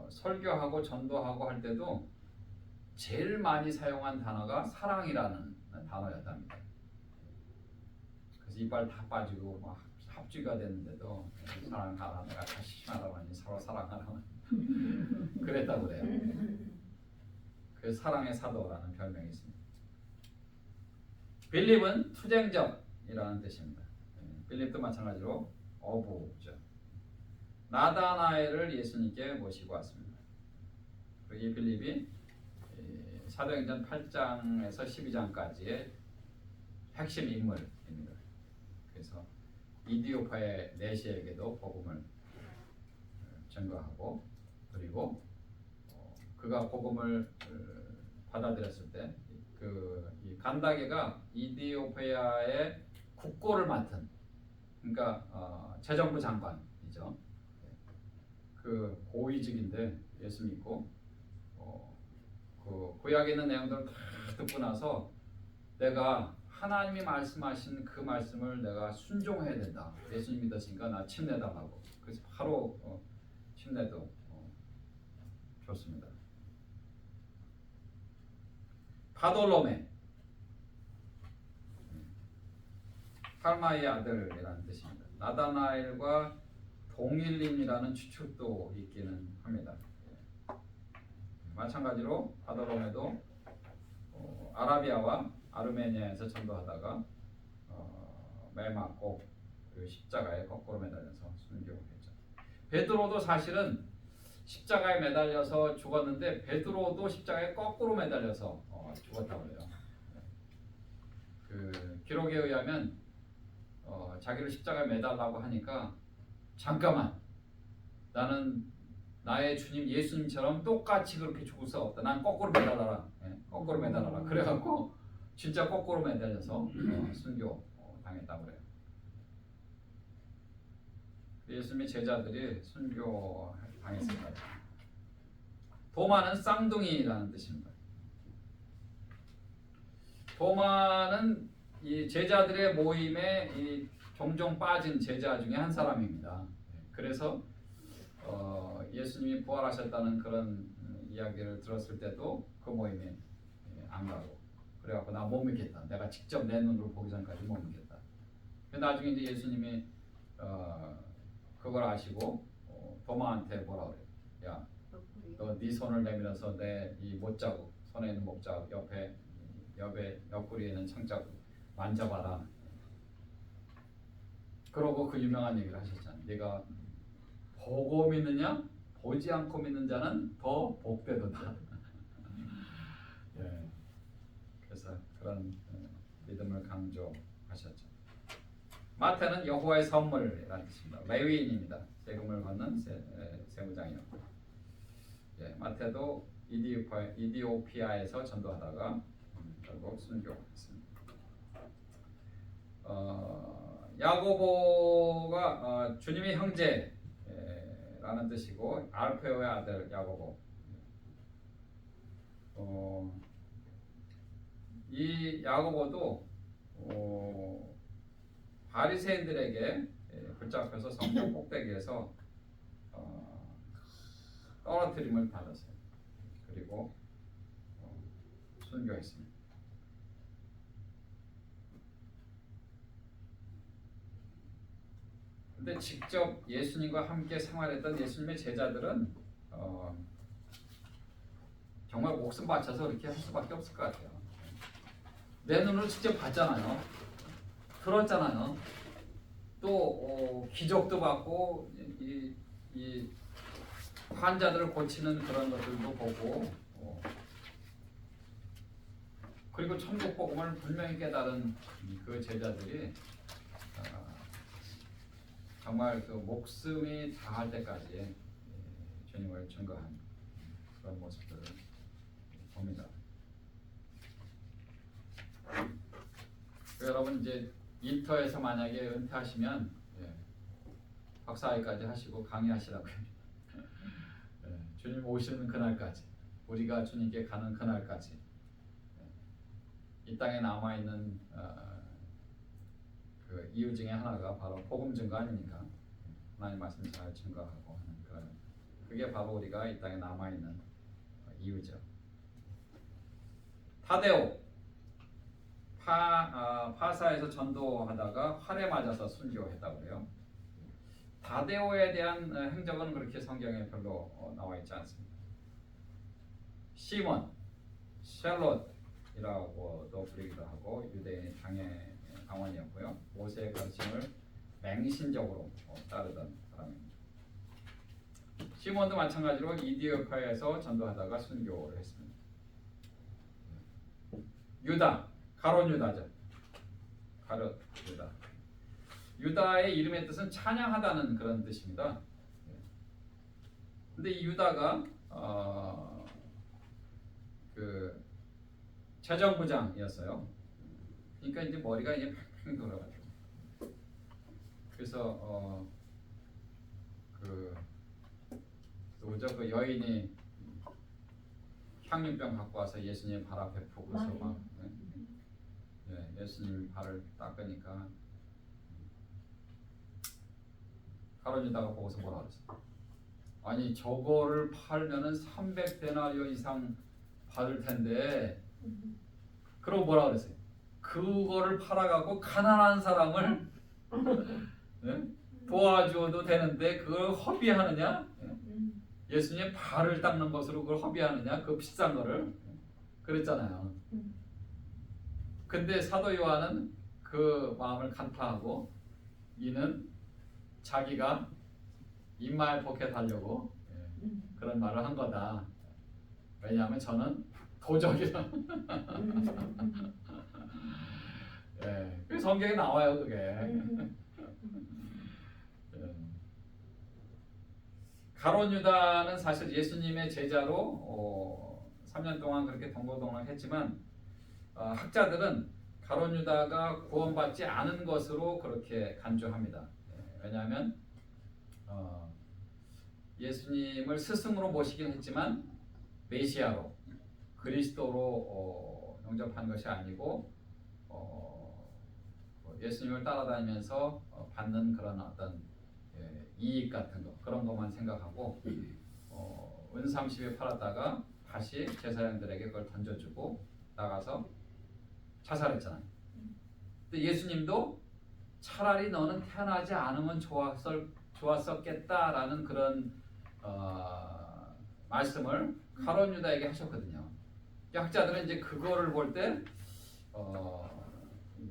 설교하고 전도하고 할 때도 제일 많이 사용한 단어가 사랑이라는 단어였답니다. 그래서 이빨 다 빠지고 막 합주가 됐는데도 사랑하라, 내가 다시 말하라니 서로 사랑하라 그랬다고 그래요. 그래서 사랑의 사도라는 별명이 있습니다. 빌립은 투쟁적이라는 뜻입니다. 빌립도 마찬가지로 어부죠. 나다나엘을 예수님께 모시고 왔습니다. 이 빌립이 사도행전 8장에서 12장까지의 핵심 인물입니다. 그래서 이디오파의 내시에게도 복음을 전거하고, 그리고 그가 복음을 받아들였을 때 이 간다게가 이디오피아의 국고를 맡은, 그러니까 재정부 장관이죠. 그 고위직인데 예수 믿고 그 구약에 있는 내용들을 다 듣고 나서 내가 하나님이 말씀하신 그 말씀을 내가 순종해야 된다. 예수님 믿었으니까 나 침 내달라고. 그래서 바로 침 내도 좋습니다. 바돌로메, 팔마의 아들이라는 뜻입니다. 나다나엘과 동일인이라는 추측도 있기는 합니다. 마찬가지로 바돌로메도 아라비아와 아르메니아에서 전도하다가 매 맞고 그 십자가에 거꾸로 매달려서 순교했죠. 베드로도 사실은 십자가에 매달려서 죽었는데 베드로도 십자가에 거꾸로 매달려서 죽었다고 해요. 그 기록에 의하면 자기를 십자가에 매달라고 하니까 잠깐만, 나는 나의 주님 예수님처럼 똑같이 그렇게 죽을 수 없다. 난 거꾸로 매달아라. 거꾸로 매달아라. 그래갖고 진짜 거꾸로 매달려서 순교 당했다고 그래요. 예수님의 제자들이 순교 당했을 거예요. 도마는 쌍둥이라는 뜻입니다. 도마는 이 제자들의 모임에 이 종종 빠진 제자 중에 한 사람입니다. 그래서 예수님이 부활하셨다는 그런 이야기를 들었을 때도 그 모임에 안 가고, 그래갖고 나 못 믿겠다. 내가 직접 내 눈으로 보기 전까지 못 믿겠다. 나중에 이제 예수님이 그걸 아시고 도마한테 뭐라 그래? 야, 너 네 손을 내밀어서 내 이 못자국, 손에 있는 목자국 옆에 옆구리에 있는 창자국 만져봐라. 그러고 그 유명한 얘기를 하셨잖아요. 네가 보고 믿느냐 보지 않고 믿는 자는 더 복되도다. 예. 그래서 그런 믿음을 강조하셨죠. 마태는 여호와의 선물이라는 뜻입니다. 레위인입니다. 세금을 받는 세무장이었고, 예, 마태도 이디오피아에서 전도하다가 결국 순교했습니다. 야고보가 주님의 형제라는 뜻이고 알페오의 아들 야고보. 이 야고보도 바리새인들에게 붙잡혀서 성전 꼭대기에서 떨어뜨림을 받았어요. 그리고 순교했습니다. 근데 직접 예수님과 함께 생활했던 예수님의 제자들은 정말 목숨 바쳐서 그렇게 할 수밖에 없을 것 같아요. 내 눈으로 직접 봤잖아요. 들었잖아요. 또 기적도 봤고 이 환자들을 고치는 그런 것들도 보고 그리고 천국 복음을 분명히 깨달은 그 제자들이 정말 그 목숨이 다할 때까지 주님을 증거한 그런 모습들을 봅니다. 여러분 이제 인터에서 만약에 은퇴하시면 박사학위까지 하시고 강의하시라고 합니다. 주님 오시는 그날까지, 우리가 주님께 가는 그날까지 이 땅에 남아 있는 그 이유 중에 하나가 바로 복음 증거 아닙니까? 하나님 말씀 잘 증거하고 하는 그런, 그게 바로 우리가 이 땅에 남아 있는 이유죠. 타데오 파사에서 전도하다가 활에 맞아서 순교했다고 그래요. 다데오에 대한 행적은 그렇게 성경에 별로 나와 있지 않습니다. 시몬, 셀롯이라고도 부르기도 하고 유대인 당원이었고요. 모세의 가르침을 맹신적으로 따르던 사람입니다. 시몬도 마찬가지로 이디오피아에서 전도하다가 순교를 했습니다. 유다, 가롯 유다죠. 가롯 유다. 유다의 이름의 뜻은 찬양하다는 그런 뜻입니다. 근데 이 유다가 그 재정부장이었어요. 그러니까 이제 머리가 이제 팽팽 돌아가지고. 그래서 누구죠? 그 여인이 향유병 갖고 와서 예수님 발 앞에 부고서 막 예수님이 발을 닦으니까 가룟 유다가 보고서 뭐라 그랬어? 아니 저거를 팔면은 300데나리온 이상 받을 텐데 그러고 뭐라 그랬어요? 그거를 팔아가고 가난한 사람을 도와줘도 되는데 그걸 허비하느냐? 예수님의 발을 닦는 것으로 그걸 허비하느냐? 그 비싼 거를 그랬잖아요. 근데 사도 요한은 그 마음을 간파하고 이는 자기가 입마에 복해하려고 그런 말을 한 거다. 왜냐하면 저는 도적이라. 그 성경에 나와요 그게. 가룟 유다는 사실 예수님의 제자로 3년 동안 그렇게 동고동락했지만 학자들은 가룟 유다가 구원받지 않은 것으로 그렇게 간주합니다. 왜냐하면 예수님을 스승으로 모시긴 했지만 메시아로 그리스도로 영접한 것이 아니고 예수님을 따라다니면서 받는 그런 어떤 이익 같은 거 그런 것만 생각하고 은삼십에 팔았다가 다시 제사장들에게 그걸 던져주고 나가서 자살했잖아요. 근데 예수님도 차라리 너는 태어나지 않으면 좋았었겠다라는 그런 말씀을 가룟 유다에게 하셨거든요. 학자들은 이제 그거를 볼 때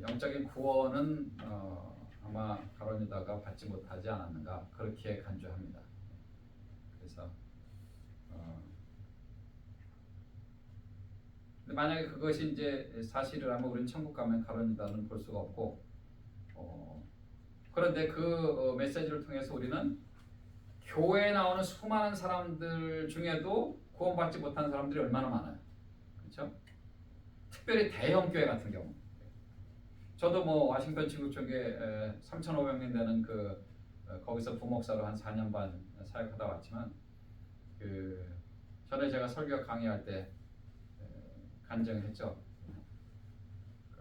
영적인 구원은 아마 가룟 유다가 받지 못하지 않았는가 그렇게 간주합니다. 그래서 근데 만약에 그것이 이제 사실이라면 우리는 천국 가면 가룟 유다는 볼 수가 없고 그런데 그 메시지를 통해서 우리는 교회에 나오는 수많은 사람들 중에도 구원받지 못한 사람들이 얼마나 많아요. 그렇죠? 특별히 대형 교회 같은 경우. 저도 뭐 워싱턴 지구촌교회 3,500명 되는 거기서 부목사로 한 4년 반 사역하다 왔지만 전에 제가 설교 강의할 때 간증했죠.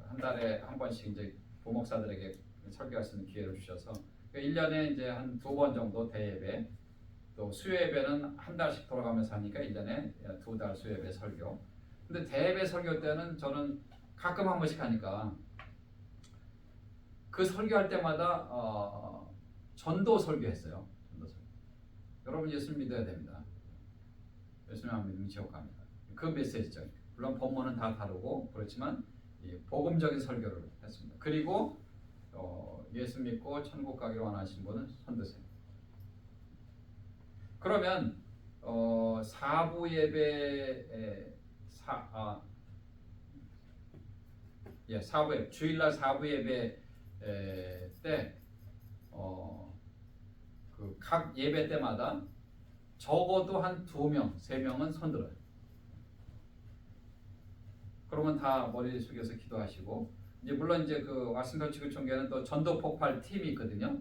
한 달에 한 번씩 이제 부목사들에게 설교할 수 있는 기회를 주셔서 1년에 이제 한 2번 정도 대예배 또 수요예배는 한 달씩 돌아가면서 하니까 1년에 2달 수요예배 설교. 근데 대예배 설교 때는 저는 가끔 한 번씩 하니까 그 설교할 때마다 전도 설교했어요. 전도 설교. 여러분 예수 믿어야 됩니다. 예수님 안 믿으면 지옥 갑니다. 그 메시지죠. 물론 본문은 다 다르고 그렇지만 복음적인 설교를 했습니다. 그리고 예수 믿고 천국 가기를 원하시는 분은 손 드세요. 그러면 4부 예배 4부 예배 주일날 4부 예배 때 각 예배 때마다 적어도 한 2명, 3명은 손 들어요. 그러면 다 머리 숙여서 기도하시고 이제 물론 이제 그 워싱턴 지구촌교회는 또 전도 폭발 팀이 있거든요.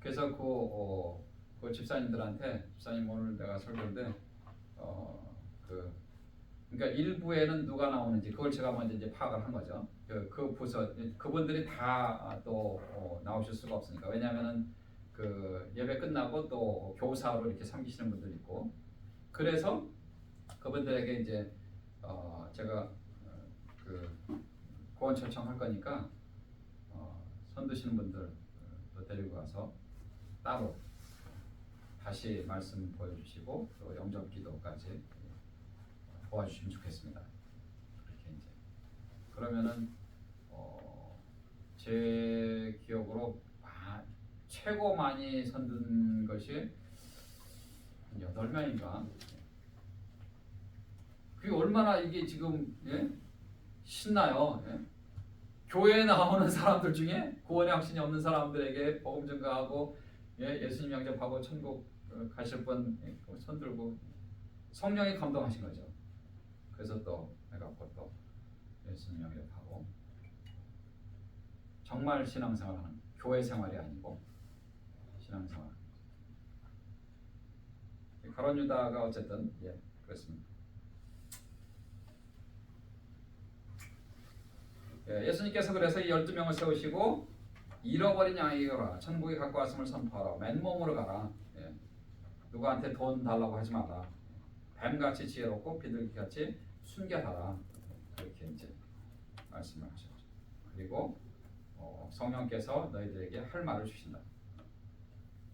그래서 그 집사님들한테 집사님 오늘 내가 설교인데 그러니까 일부에는 누가 나오는지 그걸 제가 먼저 이제 파악을 한 거죠. 그 부서 그분들이 다 또 나오실 수가 없으니까 왜냐하면은 그 예배 끝나고 또 교사로 이렇게 섬기시는 분들 있고 그래서 그분들에게 이제 제가 그 구원 초청할 거니까 손 드시는 분들 또 데리고 가서 따로 다시 말씀 보여주시고 또 영접 기도까지 도와주시면 좋겠습니다. 그렇게 이제 그러면은 제 기억으로 최고 많이 손든 것이 한 8명인가. 그게 얼마나 이게 지금 신나요. 교회에 나오는 사람들 중에 구원의 확신이 없는 사람들에게 복음 전가하고 예수님 영접하고 천국 가실 분 손들고 성령이 감동하신 거죠. 그래서 또 해갖고 또 예수님 영접하고 정말 신앙생활하는 교회 생활이 아니고 신앙생활. 가룟 유다가 어쨌든 그렇습니다. 예수님께서 그래서 이 12명을 세우시고 잃어버린 양에게라 천국에 갖고 왔음을 선포하라. 맨몸으로 가라. 누구한테 돈 달라고 하지 마라. 뱀같이 지혜롭고 비둘기같이 순결하라. 그렇게 이제 말씀을 하셨죠. 그리고 성령께서 너희들에게 할 말을 주신다.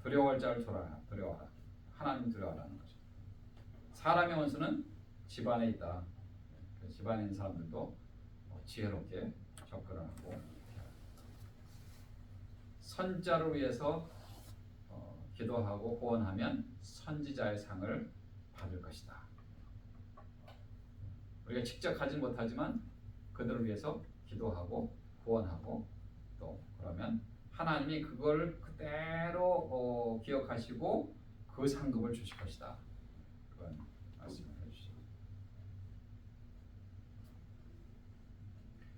두려워할 자를 두려워하라. 하나님 두려워하라는 거죠. 사람의 원수는 집안에 있다. 집안에 있는 사람들도 지혜롭게 접근을 하고 선자를 위해서 기도하고 구원하면 선지자의 상을 받을 것이다. 우리가 직접 하지 못하지만 그들을 위해서 기도하고 구원하고 또 그러면 하나님이 그걸 그대로 기억하시고 그 상급을 주실 것이다. 그런 말씀을 해주시죠.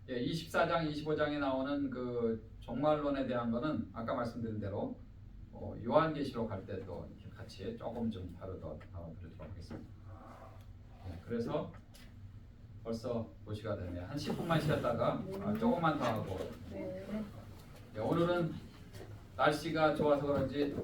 24장, 25장에 나오는 그 종말론에 대한 거는 아까 말씀드린 대로 요한계시록 할 때도 이렇게 같이 조금 좀 하루 더 다뤄드리도록 하겠습니다. 그래서 벌써 5시가 됐네요. 한 10분만 쉬었다가 조금만 더 하고 오늘은 날씨가 좋아서 그런지